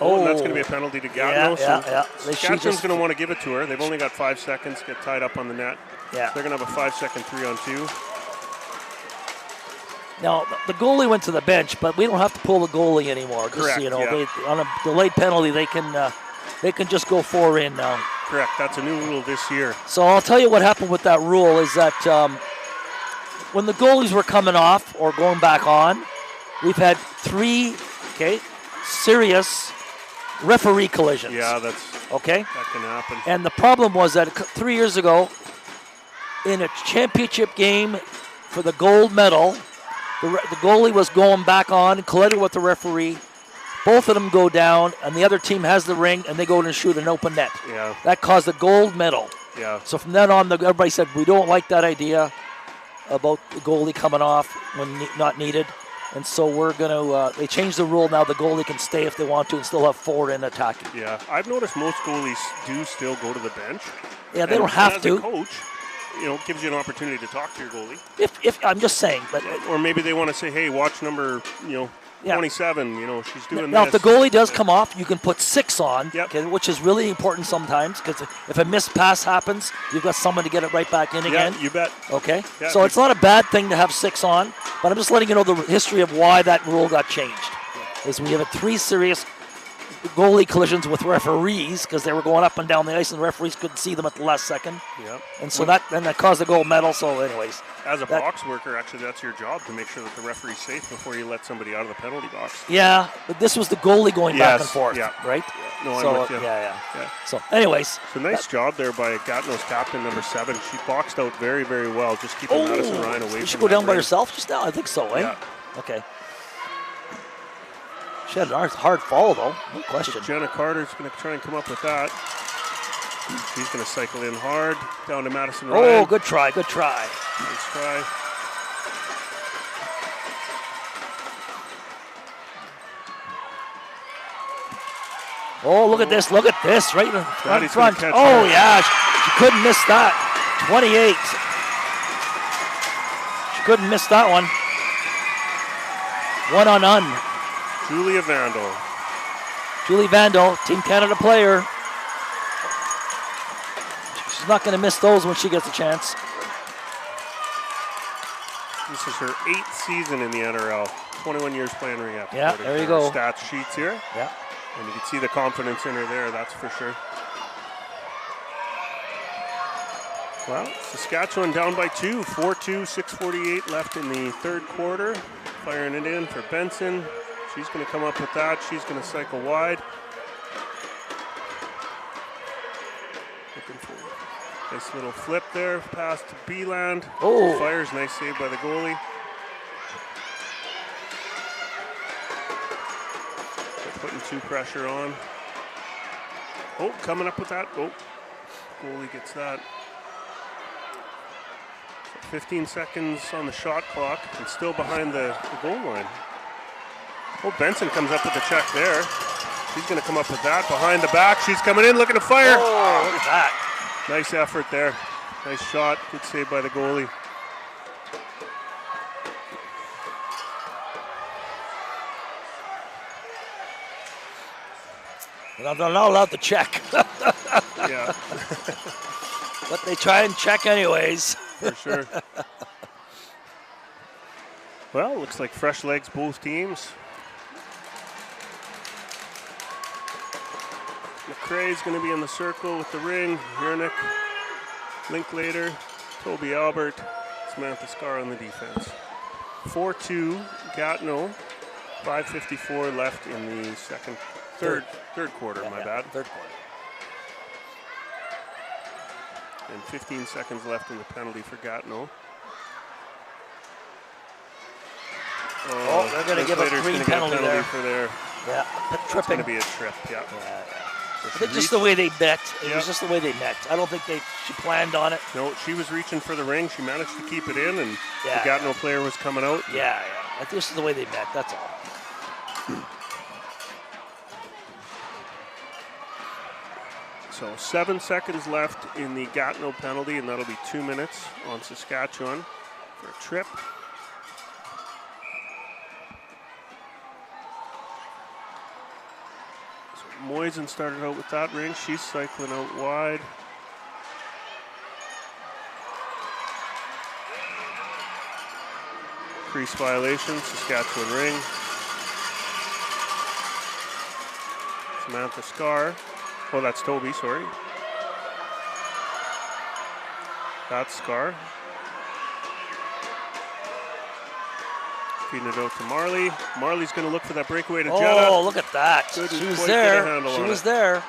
Oh, and that's going to be a penalty to Gatineau. Saskatchewan's going to want to give it to her. They've only got 5 seconds to get tied up on the net. Yeah. So they're going to have a 5-second 3-on-2. Now, the goalie went to the bench, but we don't have to pull the goalie anymore. Correct, Just, on a delayed penalty, they can just go 4 in now. Correct. That's a new rule this year. So I'll tell you what happened with that rule is that when the goalies were coming off or going back on, we've had 3 serious referee collisions. Yeah, that can happen. And the problem was that 3 years ago, in a championship game for the gold medal, the goalie was going back on, collided with the referee. Both of them go down, and the other team has the ring, and they go in and shoot an open net. Yeah. That caused a gold medal. Yeah. So from then on, everybody said, we don't like that idea about the goalie coming off when not needed. And so we're going to, they changed the rule now. The goalie can stay if they want to and still have 4 in attacking. Yeah. I've noticed most goalies do still go to the bench. Yeah, they don't have to. As a coach, gives you an opportunity to talk to your goalie. If I'm just saying, but or maybe they want to say, hey, watch number, 27. She's doing now, this. if the goalie does come off, you can put 6 on, Yep. okay, which is really important sometimes because if a missed pass happens, you've got someone to get it right back in again. Yeah, you bet. Okay, Yeah, so it's not a bad thing to have 6 on, but I'm just letting you know the history of why that rule got changed. Is we have 3 serious goalie collisions with referees because they were going up and down the ice and the referees couldn't see them at the last second. Yep. And so that caused the gold medal. So anyways. As a box worker, actually, that's your job to make sure that the referee's safe before you let somebody out of the penalty box. Yeah, but this was the goalie going back and forth, right? Yeah. No, so, I'm with you. Yeah. So anyways. So nice job there by Gatineau's captain, number 7. She boxed out very, very well, just keeping Madison Ryan away from Did she go down by herself just now? I think so, eh? Yeah. Okay. She had a hard fall, though. No question. So Jenna Carter's going to try and come up with that. She's going to cycle in hard down to Madison Ryan. Oh, good try. Nice try. Oh, look at this. Right in front. Oh, yeah. She couldn't miss that. 28. She couldn't miss that one. 1-on-1. Julie Vandal, Team Canada player. She's not going to miss those when she gets a chance. This is her 8th season in the NRL. 21 years playing Ringette. Yeah, there you go. Stats sheets here. Yeah. And you can see the confidence in her there, that's for sure. Well, Saskatchewan down by 2, 4-2, 6:48 left in the third quarter. Firing it in for Benson. She's going to come up with that. She's going to cycle wide. Looking for a nice little flip there. Pass to Beeland. Oh. Fires. Nice save by the goalie. They're putting 2 pressure on. Oh, coming up with that. Oh, goalie gets that. 15 seconds on the shot clock and still behind the goal line. Oh, Benson comes up with the check there. She's going to come up with that. Behind the back, she's coming in looking to fire. Oh, look at that. Nice effort there. Nice shot. Good save by the goalie. They're not allowed to check. Yeah. But they try and check anyways. For sure. Well, looks like fresh legs both teams. McRae's going to be in the circle with the ring. Yernick, Linklater, Toby Albert, Samantha Scar on the defense. 4-2 Gatineau. 5:54 left in the third quarter, my bad. Third quarter. And 15 seconds left in the penalty for Gatineau. Oh, they're going to give a green penalty there. For their, Yeah, it's tripping. going to be a trip, yeah. I think just the way they met. It was just the way they met. I don't think she planned on it. No, she was reaching for the ring. She managed to keep it in, and the Gatineau player was coming out. Yeah. I think this is the way they met. That's all. So 7 seconds left in the Gatineau penalty, and that'll be 2 minutes on Saskatchewan for a trip. Moisen started out with that ring. She's cycling out wide. Crease violation, Saskatchewan ring. Samantha Scar. Oh, that's Toby, sorry. That's Scar. Feeding it out to Marley. Marley's going to look for that breakaway to Jetta. Oh, look at that. Couldn't She was quite there. get a handle She on was it. there.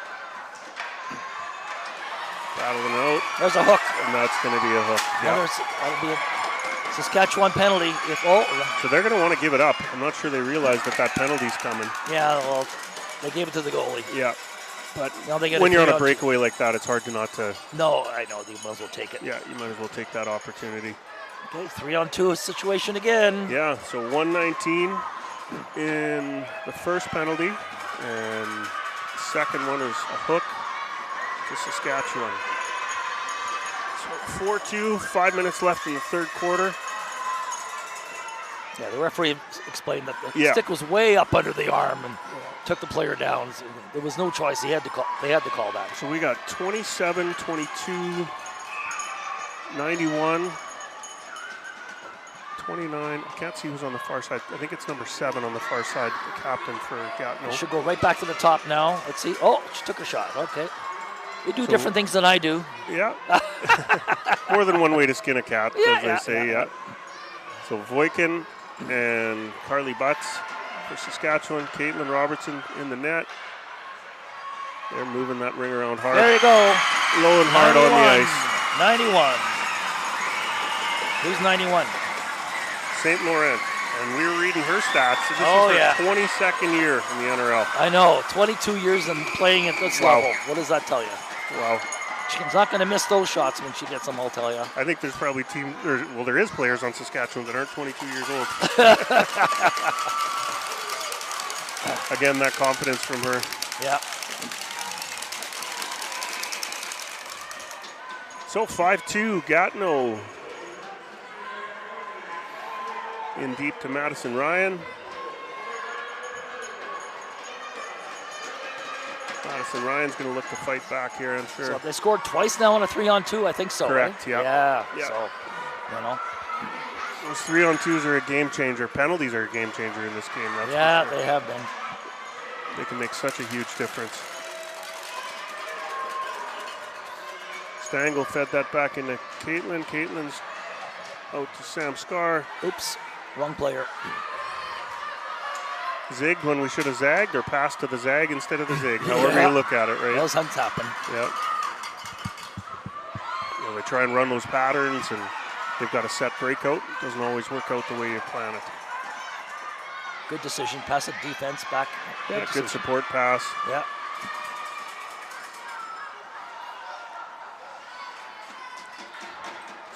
Battling out. There's a hook. And that's going to be a hook. Yeah. That'll be a Saskatchewan penalty. So they're going to want to give it up. I'm not sure they realize that penalty's coming. Yeah, well, they gave it to the goalie. Yeah. But they when you're on a breakaway like that, it's hard to not to. No, I know. You might as well take it. Yeah, you might as well take that opportunity. Okay, 3-on-2 situation again. Yeah, so 119 in the first penalty, and the second one is a hook to Saskatchewan. So 4-2, 5 minutes left in the third quarter. Yeah, the referee explained that the stick was way up under the arm and took the player down. So there was no choice. They had to call that. So we got 27, 22, 91. 29. I can't see who's on the far side. I think it's number 7 on the far side, the captain for Gatineau. Should go right back to the top now. Let's see. Oh, she took a shot. Okay. You do different things than I do. Yeah. More than one way to skin a cat, as they say. Yeah. So Voikin and Carly Butts for Saskatchewan. Caitlin Robertson in the net. They're moving that ring around hard. There you go. Low and hard 91, on the ice. 91. Who's 91? St. Laurent, and we were reading her stats. This is her 22nd year in the NRL. I know, 22 years and playing at this level. What does that tell you? Wow. She's not going to miss those shots when she gets them, I'll tell you. I think there's probably there is players on Saskatchewan that aren't 22 years old. Again, that confidence from her. Yeah. So 5-2, Gatineau. In deep to Madison Ryan. Madison Ryan's going to look to fight back here, I'm sure. So they scored twice now on a 3-on-2, I think so. Correct, right? yeah. So, you know. Those 3-on-2s are a game changer. Penalties are a game changer in this game. That's for sure. They have been. They can make such a huge difference. Stangl fed that back into Caitlin. Caitlin's out to Sam Scar. Oops. Wrong player. Zigged when we should have zagged, or passed to the zag instead of the zig. However you look at it, right? Those hunts happen. Yep. You know, they try and run those patterns, and they've got a set breakout. It doesn't always work out the way you plan it. Good decision. Pass it defense back. Yeah, good support pass. Yeah.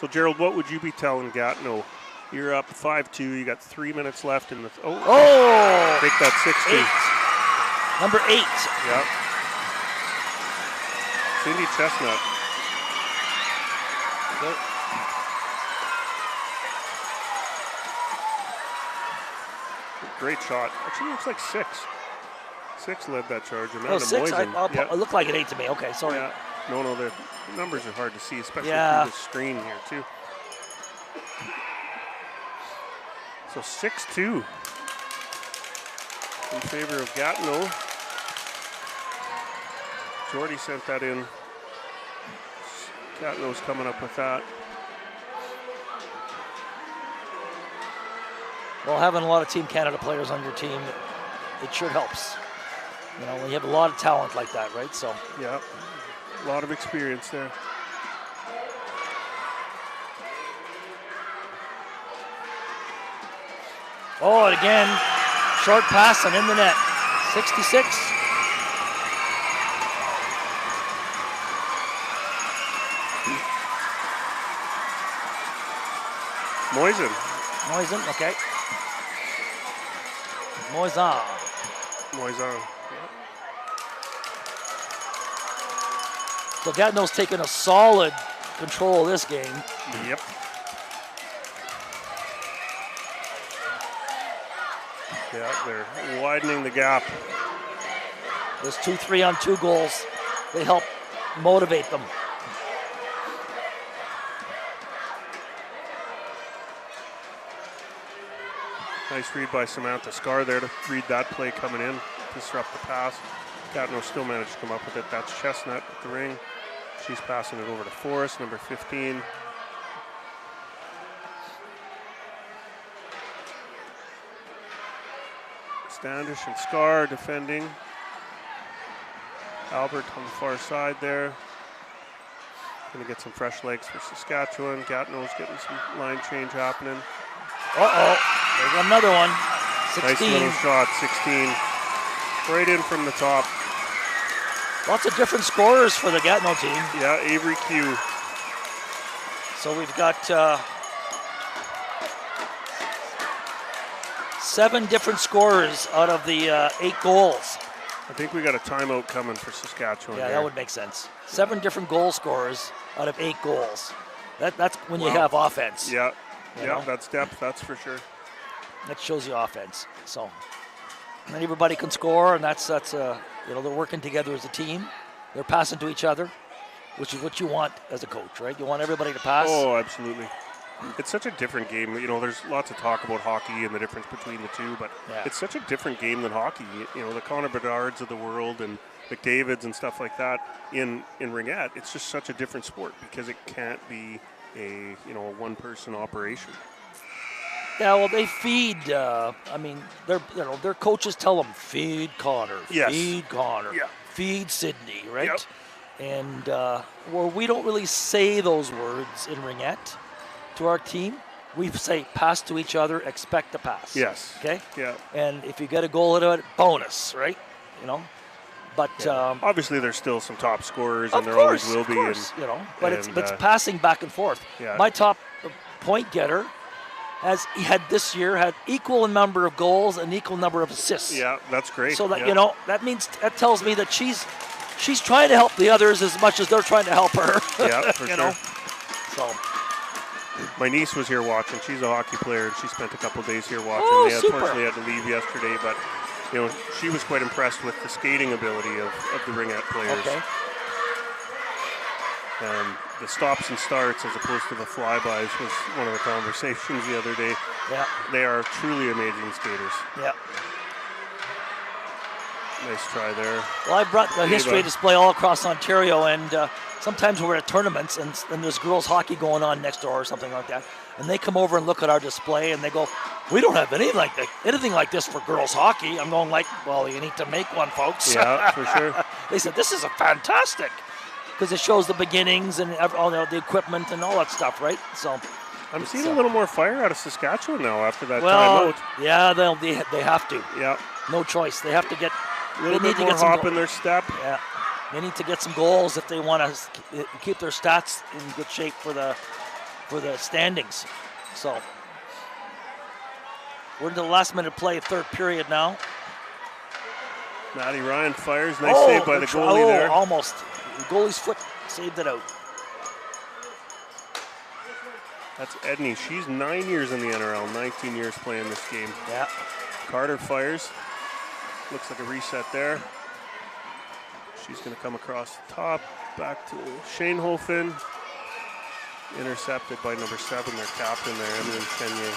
So, Gerald, what would you be telling Gatineau? You're up 5-2. You got 3 minutes left in the. Take that 60. Number 8. Yep. Cindy Chestnut. Okay. Great shot. Actually, looks like 6. 6 led that charge. Amanda 6? It looked like an 8 to me. Okay, sorry. Yeah. No, the numbers are hard to see, especially through the screen here, too. So 6-2 in favor of Gatineau. Jordy sent that in. Gatineau's coming up with that. Well, having a lot of Team Canada players on your team, it sure helps. You know, when you have a lot of talent like that, right? So. Yeah, a lot of experience there. Oh, and again, short pass and in the net. 66. Moisen. Moisen, okay. Moisan. Moisan. So Gatineau's taking a solid control of this game. Yep. Yeah, they're widening the gap. Those 2 3-on-2 goals, they help motivate them. Nice read by Samantha Scar there to read that play coming in, disrupt the pass. Gatineau still managed to come up with it. That's Chestnut at the ring. She's passing it over to Forrest, number 15. Standish and Scar defending. Albert on the far side there. Going to get some fresh legs for Saskatchewan. Gatineau's getting some line change happening. There's another one. 16. Nice little shot, 16. Right in from the top. Lots of different scorers for the Gatineau team. Yeah, Avery Q. So we've got 7 different scorers out of the 8 goals. I think we got a timeout coming for Saskatchewan. Yeah, here. that would make sense. 7 different goal scorers out of 8 goals. That's when you have offense. Yeah, You know? that's depth, that's for sure. That shows you offense. So, and everybody can score, and that's they're working together as a team. They're passing to each other, which is what you want as a coach, right? You want everybody to pass. Oh, absolutely. It's such a different game. You know, there's lots of talk about hockey and the difference between the two, but it's such a different game than hockey. You know, the Connor Bedards of the world and McDavids and stuff like that in Ringette, it's just such a different sport because it can't be a one-person operation. Yeah, well, they feed. Their coaches tell them feed Connor, feed Connor, feed Sydney, right? Yep. And we don't really say those words in Ringette to our team. We say pass to each other, expect to pass. Yes. Okay. Yeah. And if you get a goal out of it, bonus, right? You know. But obviously, there's still some top scorers, of and there course, always will be. Course, but it's and, passing back and forth. Yeah. My top point getter this year had equal number of goals and equal number of assists. Yeah, that's great. So that that tells me that she's trying to help the others as much as they're trying to help her. Yeah, for sure. So my niece was here watching. She's a hockey player, and she spent a couple of days here watching. Oh, they super. unfortunately had to leave yesterday, but she was quite impressed with the skating ability of the Ringette players. Okay. And the stops and starts as opposed to the flybys was one of the conversations the other day. Yeah. They are truly amazing skaters. Yeah. Nice try there. Well, I brought the history display all across Ontario, and sometimes we're at tournaments and there's girls hockey going on next door or something like that, and they come over and look at our display and they go, "We don't have anything like this for girls hockey." I'm going like, "Well, you need to make one, folks." Yeah, for sure. They said, "This is a fantastic," because it shows the beginnings and all the equipment and all that stuff, right? So I'm seeing a little more fire out of Saskatchewan now after that well, timeout. yeah, they have to. Yeah. No choice. They have to get A little bit more hop in their step. Yeah. They need to get some goals if they want to keep their stats in good shape for the standings. So we're into the last minute play, third period now. Maddie Ryan fires. Nice save by the goalie there. Almost. The goalie's foot saved it out. That's Edney. She's 9 years in the NRL, 19 years playing this game. Yeah. Carter fires. Looks like a reset there. She's going to come across the top. Back to Shanehofen. Intercepted by number 7, their captain there, Emily Chenier.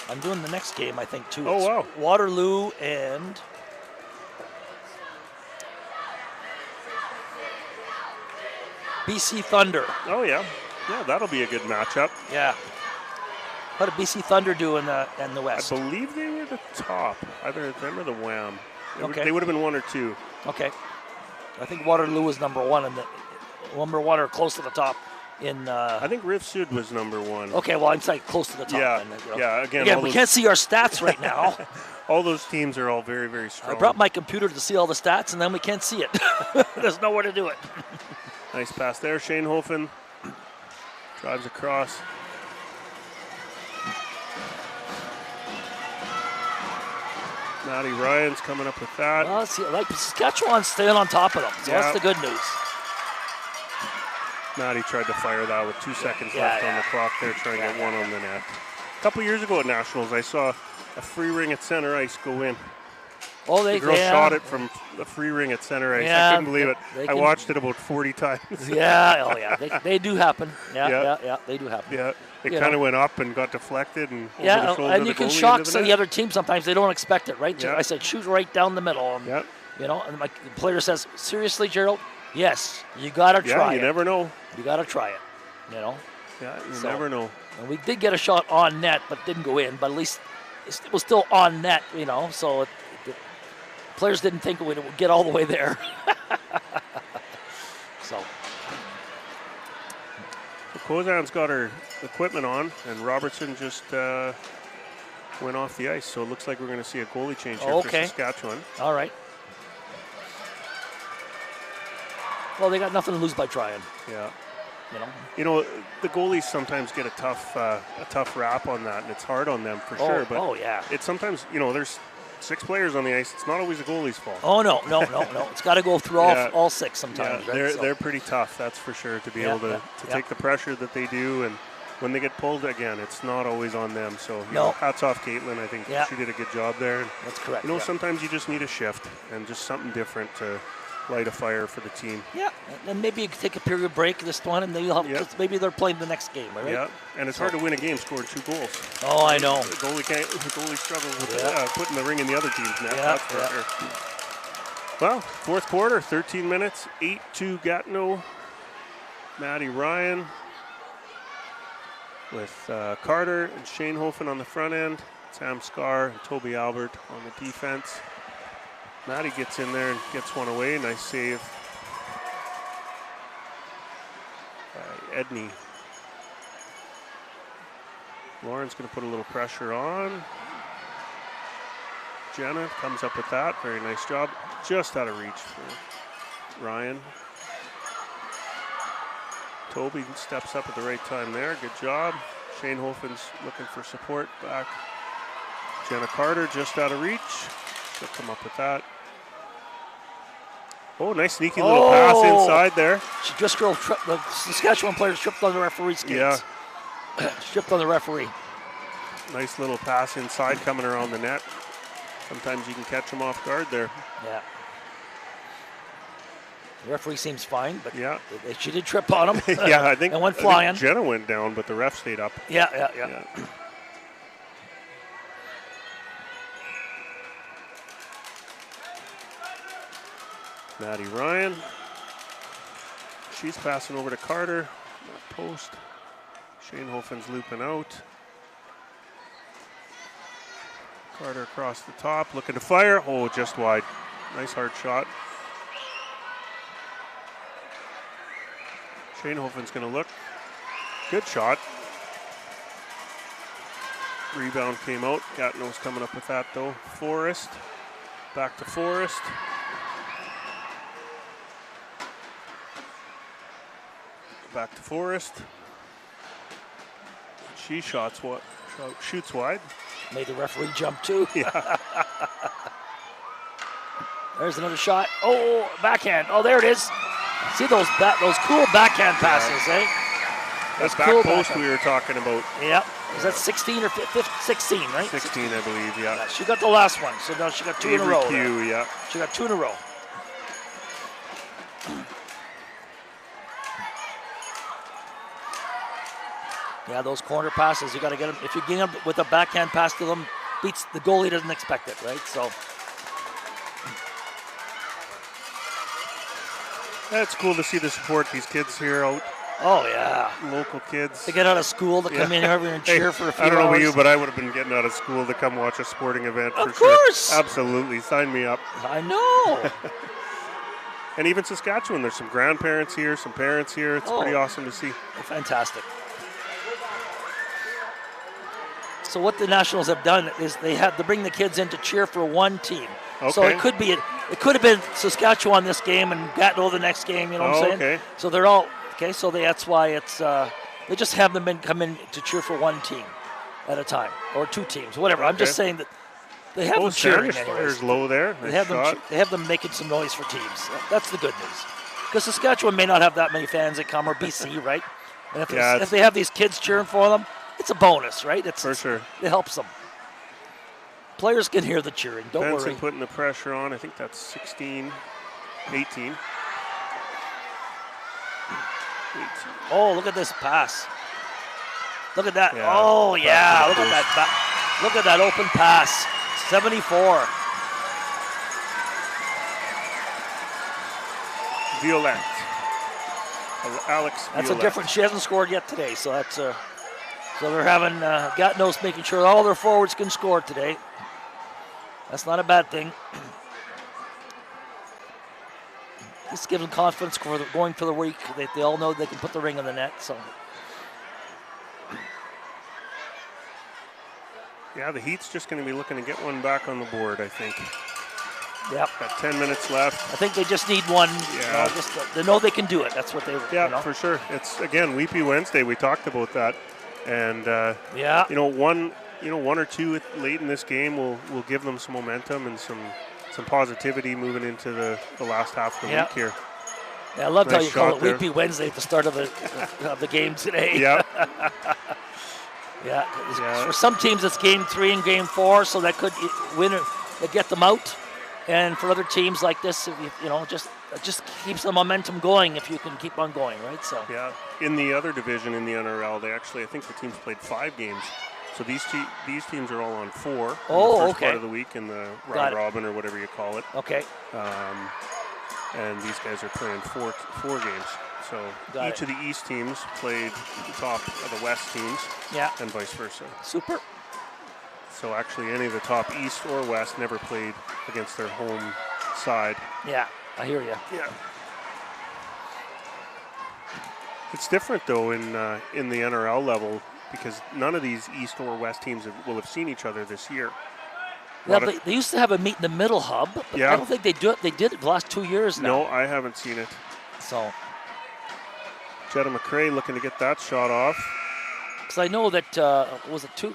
I'm doing the next game, I think, too. Oh, It's wow. Waterloo and BC Thunder. Oh, yeah. Yeah, that'll be a good matchup. Yeah. How did BC Thunder do in the West? I believe they were the top, either them or the Wham. Okay. They would have been 1 or 2. Okay. I think Waterloo was number 1 or close to the top in. I think Riv Sud was number 1. Okay, well, I'm saying close to the top. Yeah, then, yeah. Again, we can't see our stats right now. all those teams are all very, very strong. I brought my computer to see all the stats, and then we can't see it. There's nowhere to do it. Nice pass there, Shanehofen. Drives across. Matty Ryan's coming up with that. Well, see, like Saskatchewan's staying on top of them, so that's the good news. Matty tried to fire that with 2 seconds left on the clock there, trying to get one on the net. A couple years ago at Nationals, I saw a free ring at center ice go in. Oh, the girl shot it from the free ring at center ice. I couldn't believe it. I watched it about 40 times. They do happen. Yeah, they do happen. Yeah, it kind of went up and got deflected and over the shoulder and you of the can goalie shock into the other team sometimes. They don't expect it, right? Yeah. I said, shoot right down the middle. And, you know, and the player says, seriously, Gerald? Yes, you got to try it. You never know. You got to try it, you know? Yeah, you never know. And we did get a shot on net, but didn't go in. But at least it was still on net, you know, so players didn't think it would get all the way there. So. Kozan's got her equipment on, and Robertson just went off the ice. So it looks like we're going to see a goalie change here for Saskatchewan. All right. Well, they got nothing to lose by trying. Yeah. You know, the goalies sometimes get a tough rap on that, and it's hard on them for sure. But it's sometimes, there's 6 players on the ice. It's not always the goalie's fault. Oh no! It's got to go through all 6 sometimes. Yeah, right? they're pretty tough, that's for sure, to be able to take the pressure that they do, and when they get pulled again, it's not always on them. So hats off, Caitlin. I think she did a good job there. And, that's correct. Sometimes you just need a shift and just something different to light a fire for the team. Yeah, and maybe you can take a period break this one, and maybe they're playing the next game, right? Yeah, and it's hard to win a game scoring 2 goals. Oh, I know. The goalie struggles with putting the ring in the other team's net. That's for sure. Well, fourth quarter, 13 minutes, 8-2 Gatineau. Matty Ryan with Carter and Shane Hofen on the front end. Sam Scar and Toby Albert on the defense. Matty gets in there and gets one away. Nice save by Edney. Lauren's going to put a little pressure on. Jenna comes up with that. Very nice job. Just out of reach for Ryan. Toby steps up at the right time there. Good job. Shane Hofen's looking for support back. Jenna Carter just out of reach. She'll come up with that. Oh, nice sneaky little pass inside there. She just the Saskatchewan player tripped on the referee's skates. Yeah. Tripped on the referee. Nice little pass inside coming around the net. Sometimes you can catch them off guard there. Yeah. The referee seems fine, but she did trip on him. I think, and went flying. I think Jenna went down, but the ref stayed up. Yeah. Matty Ryan. She's passing over to Carter. Post. Shane Hofen's looping out. Carter across the top, looking to fire. Oh, just wide. Nice hard shot. Shane Hofen's going to look. Good shot. Rebound came out. Gatineau's coming up with that though. Forrest. Back to Forrest. Back to Forrest. She shoots wide. Made the referee jump too. Yeah. There's another shot. Oh, backhand. Oh, there it is. See those cool backhand passes, eh? That's back cool post we were talking about. Yeah. Is that 16 or 15? 16, right? 16, I believe, yeah. She got the last one, so now she got 2 in a row. Yeah. She got 2 in a row. Yeah, those corner passes, you got to get them. If you get them with a backhand pass to them, beats the goalie doesn't expect it, right? So. It's cool to see the support these kids here out. Oh, yeah. Local kids. They get out of school to come in here and cheer for a few hours. I don't know about you, but I would have been getting out of school to come watch a sporting event for sure. Of course. Absolutely. Sign me up. I know. And even Saskatchewan, there's some grandparents here, some parents here. It's pretty awesome to see. Fantastic. So what the Nationals have done is they have to bring the kids in to cheer for one team. Okay. So it could have been Saskatchewan this game and Gatineau the next game. You know what I'm saying? Okay. So they're all okay. So that's why it's They just have them come in to cheer for one team at a time, or two teams, whatever. I'm just saying that they have them cheering anyways. Low there. They have them making some noise for teams. That's the good news. Because Saskatchewan may not have that many fans that come, or BC, right? And if they have these kids cheering for them, it's a bonus, right? For sure. It helps them. Players can hear the cheering. Don't Benson worry. putting the pressure on. I think that's 16, 18. Oh, look at this pass. Look at that. Yeah, oh, yeah. Look at that. Look at that open pass. 74. Violette. Alex That's Violette. a different. She hasn't scored yet today, so that's so they're having Gatineau's making sure all their forwards can score today. That's not a bad thing. This gives them confidence for going for the week. They all know they can put the ring in the net. So. Yeah, the Heat's just going to be looking to get one back on the board, I think. Yep. Got 10 minutes left. I think they just need one. Yeah. They know they can do it. That's what they. Yeah, for sure. It's again Weepy Wednesday. We talked about that, and one or two late in this game will give them some momentum and some positivity moving into the last half of the week here. Yeah, I love how you call it Weepy Wednesday at the start of the game today. Yeah. Yeah. For some teams, it's game 3 and game 4, so that could win or get them out. And for other teams like this, it just keeps the momentum going if you can keep on going, right? So. Yeah. In the other division in the NRL, I think the teams played 5 games. So these teams are all on 4 in the first part of the week in the round robin or whatever you call it. Okay. And these guys are playing 4 games. So each of the East teams played the top of the West teams. Yeah. And vice versa. Super. So actually any of the top East or West never played against their home side. Yeah, I hear you. Yeah. It's different though in the NRL level because none of these East or West teams will have seen each other this year. Yeah, they used to have a meet in the middle hub, but I don't think they do it. They did it the last 2 years now. No, I haven't seen it. So. Jetta McRae looking to get that shot off. Because I know that a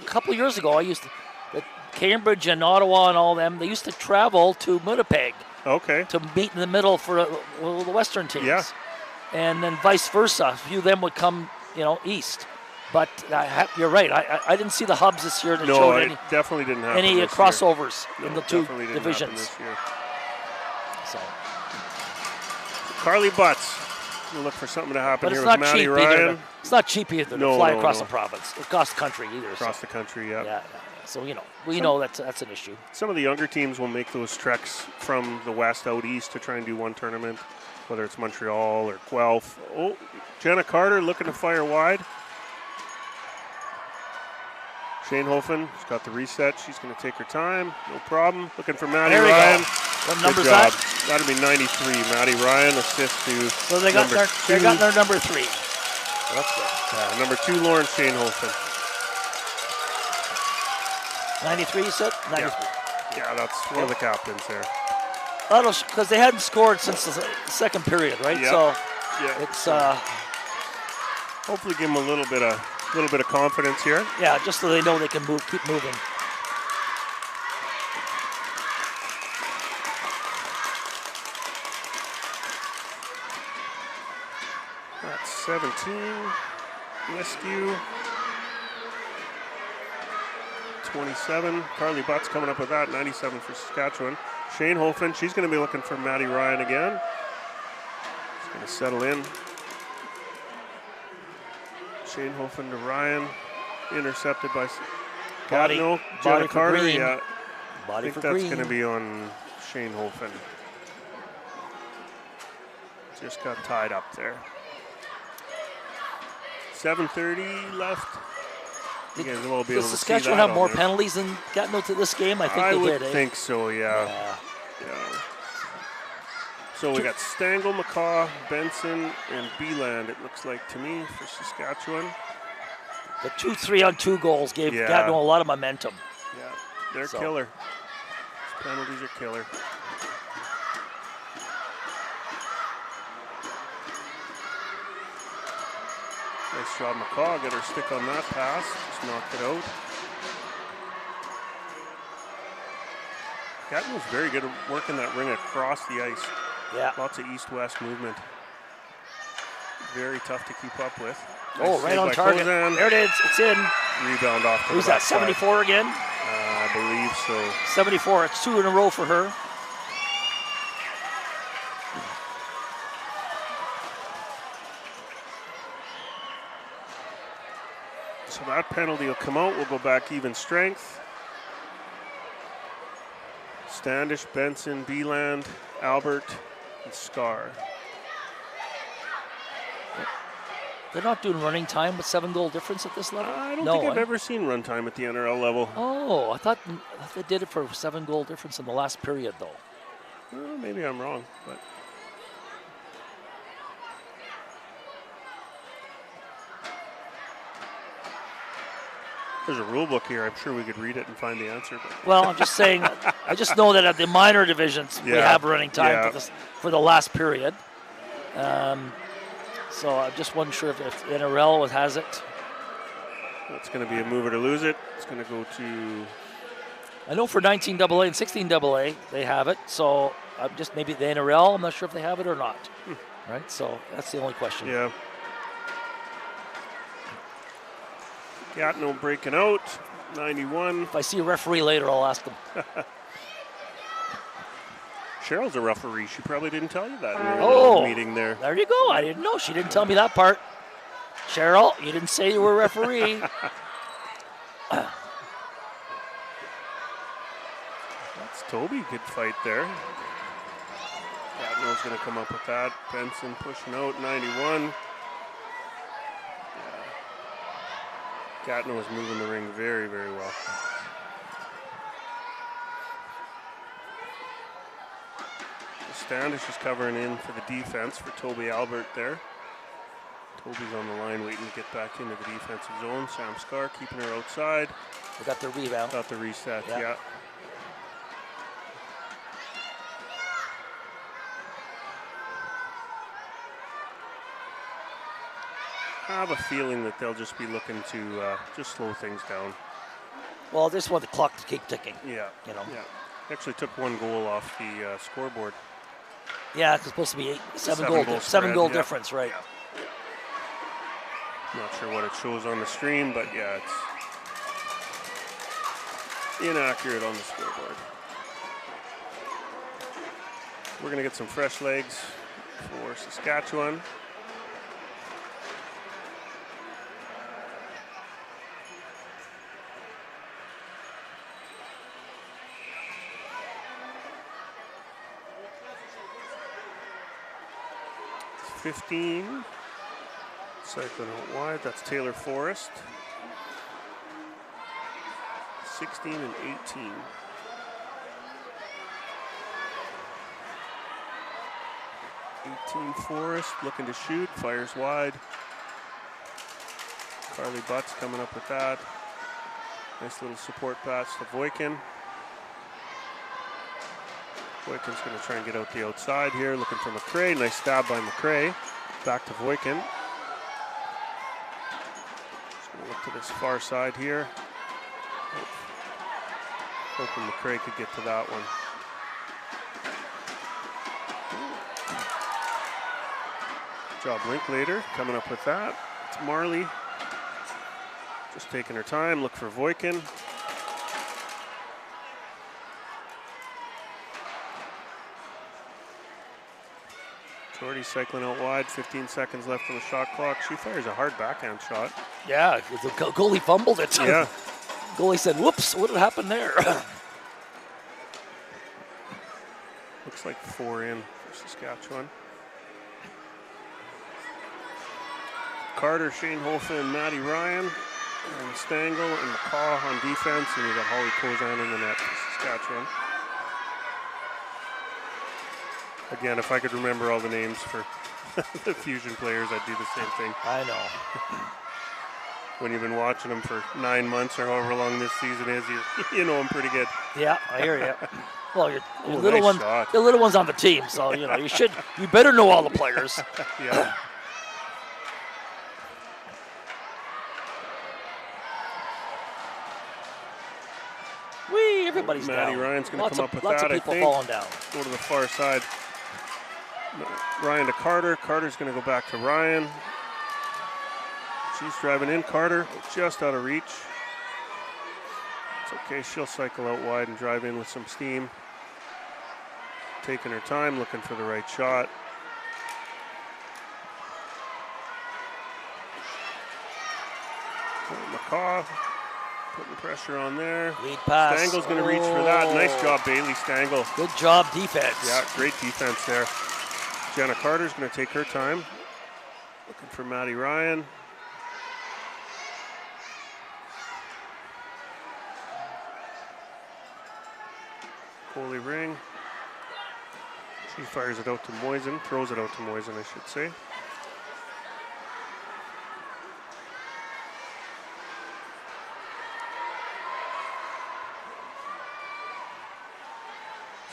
couple years ago, that Cambridge and Ottawa and all them, they used to travel to Winnipeg. Okay. To meet in the middle for the Western teams. Yeah. And then vice versa. A few of them would come, east. But you're right. I didn't see the hubs this year that showed any. Definitely didn't happen any this crossovers year. in the two divisions. This year. So. Carly Butts. We'll look for something to happen here with Maddie cheap Ryan. Either. It's not cheap either to fly across the province, across the country either. Across the country, yeah. Yeah. So we know that's an issue. Some of the younger teams will make those treks from the west out east to try and do one tournament, whether it's Montreal or Guelph. Oh, Jenna Carter looking to fire wide. Shane Hofen, she's got the reset. She's going to take her time. No problem. Looking for Maddie Ryan. What number's that? that? That'll be 93. Maddie Ryan assist to So they got their number 3. So that's good. Number 2, Lauren Shane Hofen. 93, you said? 93. Yeah, that's one of the captains there. Because they hadn't scored since the second period, right? Yep. So it's hopefully give them a little bit of confidence here. Yeah, just so they know they can keep moving. That's 17. Rescue. 27. Carly Butts coming up with that. 97 for Saskatchewan. Shane Hofen, she's going to be looking for Maddie Ryan again. She's going to settle in. Shane Hofen to Ryan. Intercepted by Gatineau. Jenna Carter. Green. Yeah. I think that's going to be on Shane Hofen. Just got tied up there. 7:30 left. Does Saskatchewan have more penalties than Gatineau to this game? I think they did. I would think so, yeah. So we got Stangl, McCaw, Benson, and Beeland, it looks like to me, for Saskatchewan. The 2 3-on-2 goals gave Gatineau a lot of momentum. Yeah, they're killer. These penalties are killer. Nice job, McCaw. Get her stick on that pass. Just knocked it out. Gatineau's very good at working that ring across the ice. Yeah. Lots of east-west movement. Very tough to keep up with. Oh, Nice right save on by target. Kozan. There it is. It's in. Rebound off to Who's the that, backside. 74 again? I believe so. 74. It's 2 in a row for her. So that penalty will come out. We'll go back even strength. Standish, Benson, Beeland, Albert, and Scar. They're not doing running time with 7-goal difference at this level? I don't think I've ever seen run time at the NRL level. Oh, I thought they did it for 7-goal difference in the last period, though. Well, maybe I'm wrong, but there's a rule book here. I'm sure we could read it and find the answer. But. Well, I'm just saying, I just know that at the minor divisions, we have running time for the last period. So I just wasn't sure if NRL has it. It's going to be a move it or lose it. It's going to go to... I know for 19AA and 16AA, they have it. So I'm just maybe the NRL, I'm not sure if they have it or not. Right? So that's the only question. Yeah. Gatineau breaking out, 91. If I see a referee later, I'll ask them. Cheryl's a referee. She probably didn't tell you that in Oh, the meeting there. There you go. I didn't know. She didn't tell me that part. Cheryl, you didn't say you were a referee. That's Toby. Good fight there. Gatineau's going to come up with that. Benson pushing out, 91. Gatineau is moving the ring very, very well. Standish is covering in for the defense for Toby Albert there. Toby's on the line waiting to get back into the defensive zone. Sam Scar keeping her outside. We got the rebound. Got the reset, yeah. I have a feeling that they'll just be looking to just slow things down. Well, they just want the clock to keep ticking. Yeah. You know. Yeah. Actually took one goal off the scoreboard. Yeah, it's supposed to be seven goal difference, right? Yeah. Not sure what it shows on the stream, but yeah, it's inaccurate on the scoreboard. We're gonna get some fresh legs for Saskatchewan. It's 15. Cycling out wide, that's Taylor Forrest. 16 and 18. 18 Forrest looking to shoot, fires wide. Carly Butts coming up with that. Nice little support pass to Voikin. Voikin's going to try and get out the outside here, looking for McRae. Nice stab by McRae. Back to Voikin. Just going to look to this far side here. Hoping McRae could get to that one. Good job Linklater coming up with that. It's Marley. Just taking her time, look for Voikin. Jordy cycling out wide, 15 seconds left on the shot clock. She fires a hard backhand shot. Yeah, the goalie fumbled it. Yeah. Goalie said, whoops, what happened there? Looks like 4 in for Saskatchewan. Carter, Shane Holfen, and Matty Ryan, and Stangl and McCaw on defense, and we got Holly Kozan in the net for Saskatchewan. Again, if I could remember all the names for the Fusion players, I'd do the same thing. I know. When you've been watching them for 9 months or however long this season is, you know them pretty good. Yeah, I hear you. Well, your nice little one's on the team, so you better know all the players. Yeah. Everybody's Matty down. Ryan's going to come up with that, Lots of people falling down. Go to the far side. Ryan to Carter. Carter's going to go back to Ryan. She's driving in. Carter just out of reach. It's okay. She'll cycle out wide and drive in with some steam. Taking her time, looking for the right shot. McCaw putting pressure on there. Lead pass. Stangle's going to reach for that. Nice job, Bailey Stangle. Good job, defense. Yeah, great defense there. Jenna Carter's going to take her time. Looking for Matty Ryan. Coley Ring. She fires it out to Moisen, throws it out to Moisen, I should say.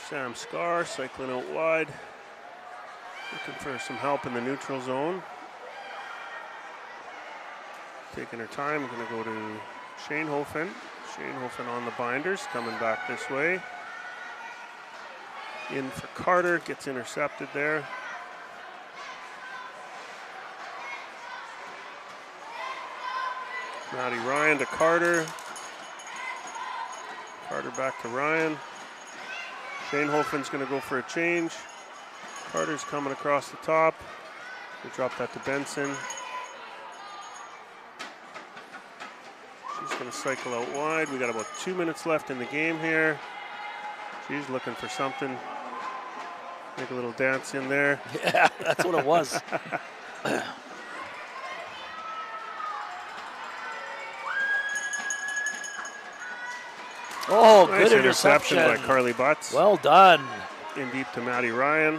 Sam Scar cycling out wide. Looking for some help in the neutral zone. Taking her time, going to go to Shane Hofen. Shane Hofen on the binders, coming back this way. In for Carter, gets intercepted there. Matty Ryan to Carter. Carter back to Ryan. Shane Hofen's going to go for a change. Carter's coming across the top. They drop that to Benson. She's going to cycle out wide. We got about 2 minutes left in the game here. She's looking for something. Make a little dance in there. Yeah, that's what it was. Oh, nice good interception by Carly Butts. Well done. In deep to Matty Ryan.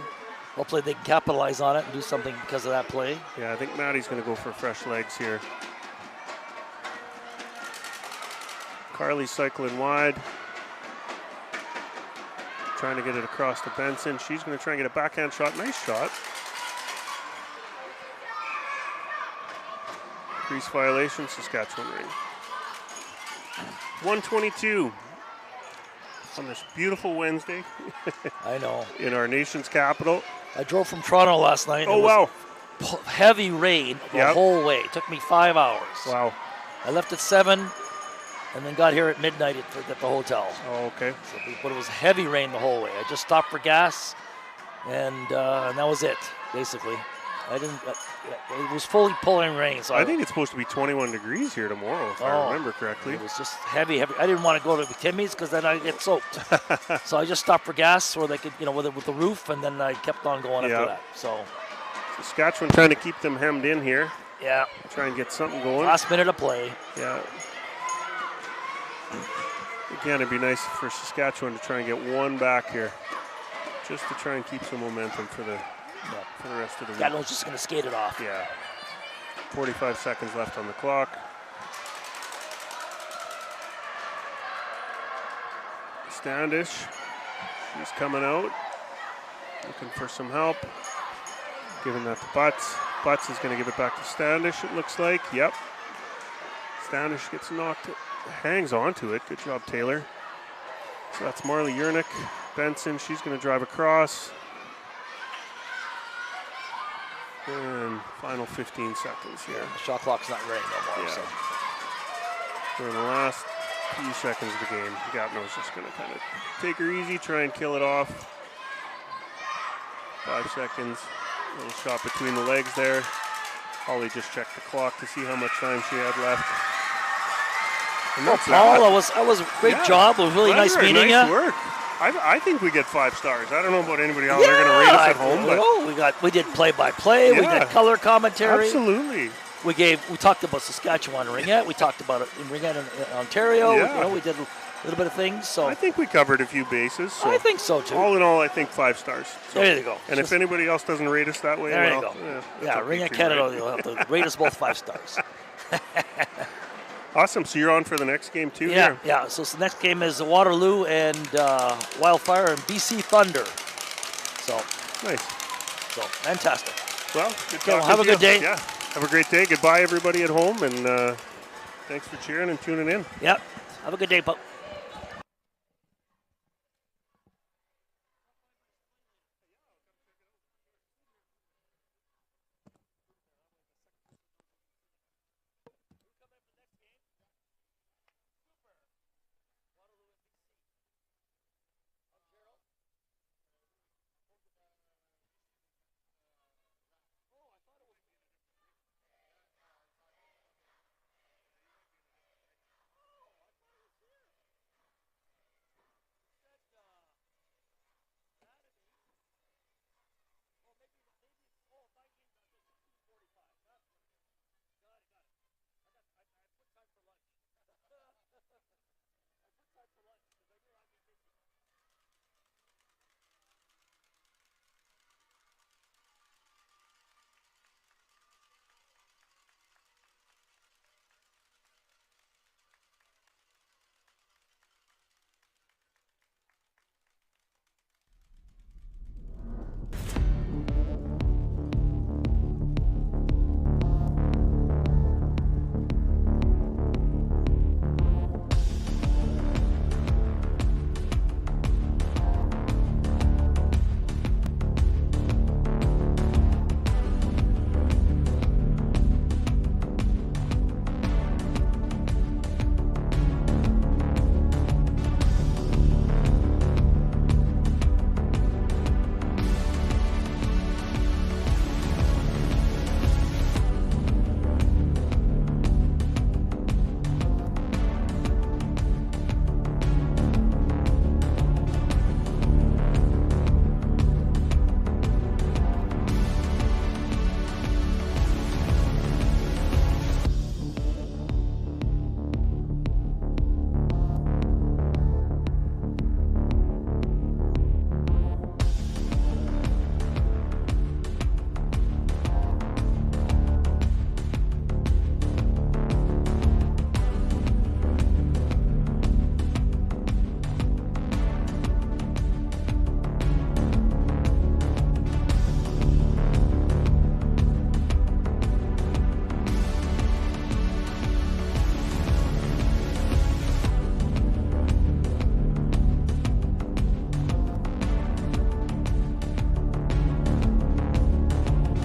Hopefully they can capitalize on it and do something because of that play. Yeah, I think Matty's going to go for fresh legs here. Carly's cycling wide. Trying to get it across to Benson. She's going to try and get a backhand shot. Nice shot. Crease violation, Saskatchewan Ring. 122 on this beautiful Wednesday. I know. In our nation's capital. I drove from Toronto last night. Oh, wow. Heavy rain the whole way. It took me 5 hours. Wow. I left at 7 and then got here at midnight at the hotel. Oh, okay. So, but it was heavy rain the whole way. I just stopped for gas, and that was it, basically. I didn't. It was fully pouring rain. So I think it's supposed to be 21 degrees here tomorrow, if I remember correctly. It was just heavy. I didn't want to go to Timmy's because then I get soaked. So I just stopped for gas so they could, with the roof, and then I kept on going after that. So Saskatchewan trying to keep them hemmed in here. Yeah. Try and get something going. Last minute of play. Yeah. Again, it'd be nice for Saskatchewan to try and get one back here, just to try and keep some momentum for the rest of the week. Gatino's just going to skate it off. Yeah. 45 seconds left on the clock. Standish, she's coming out, looking for some help. Giving that to Butts. Butts is going to give it back to Standish, it looks like. Yep. Standish gets knocked, hangs onto it. Good job, Taylor. So that's Marley Yernick. Benson, she's going to drive across. And final 15 seconds here. The shot clock's not running no more. Yeah. So. We're in the last few seconds of the game. Gatineau's just going to kind of take her easy, try and kill it off. 5 seconds. Little shot between the legs there. Holly just checked the clock to see how much time she had left. Well, Paul, that was a great job. It was really nice meeting you. Nice work. I think we get 5 stars. I don't know about anybody else. They're going to rate us at home. But we did play-by-play. We did color commentary. Absolutely. We talked about Saskatchewan and Ringette. We talked about it in Ringette in Ontario. Yeah. We did a little bit of things. So I think we covered a few bases. So I think so too. All in all, I think 5 stars. So, there you go. And if anybody else doesn't rate us that way, there you go. Yeah, okay Ringette Canada, you'll have to rate us both 5 stars. Awesome. So you're on for the next game too? Yeah, here? yeah. So the next game is Waterloo and Wildfire and BC Thunder. So nice. So fantastic. Well, good talking have a good day. Yeah. Have a great day. Goodbye, everybody at home, and thanks for cheering and tuning in. Yep. Have a good day, Pup.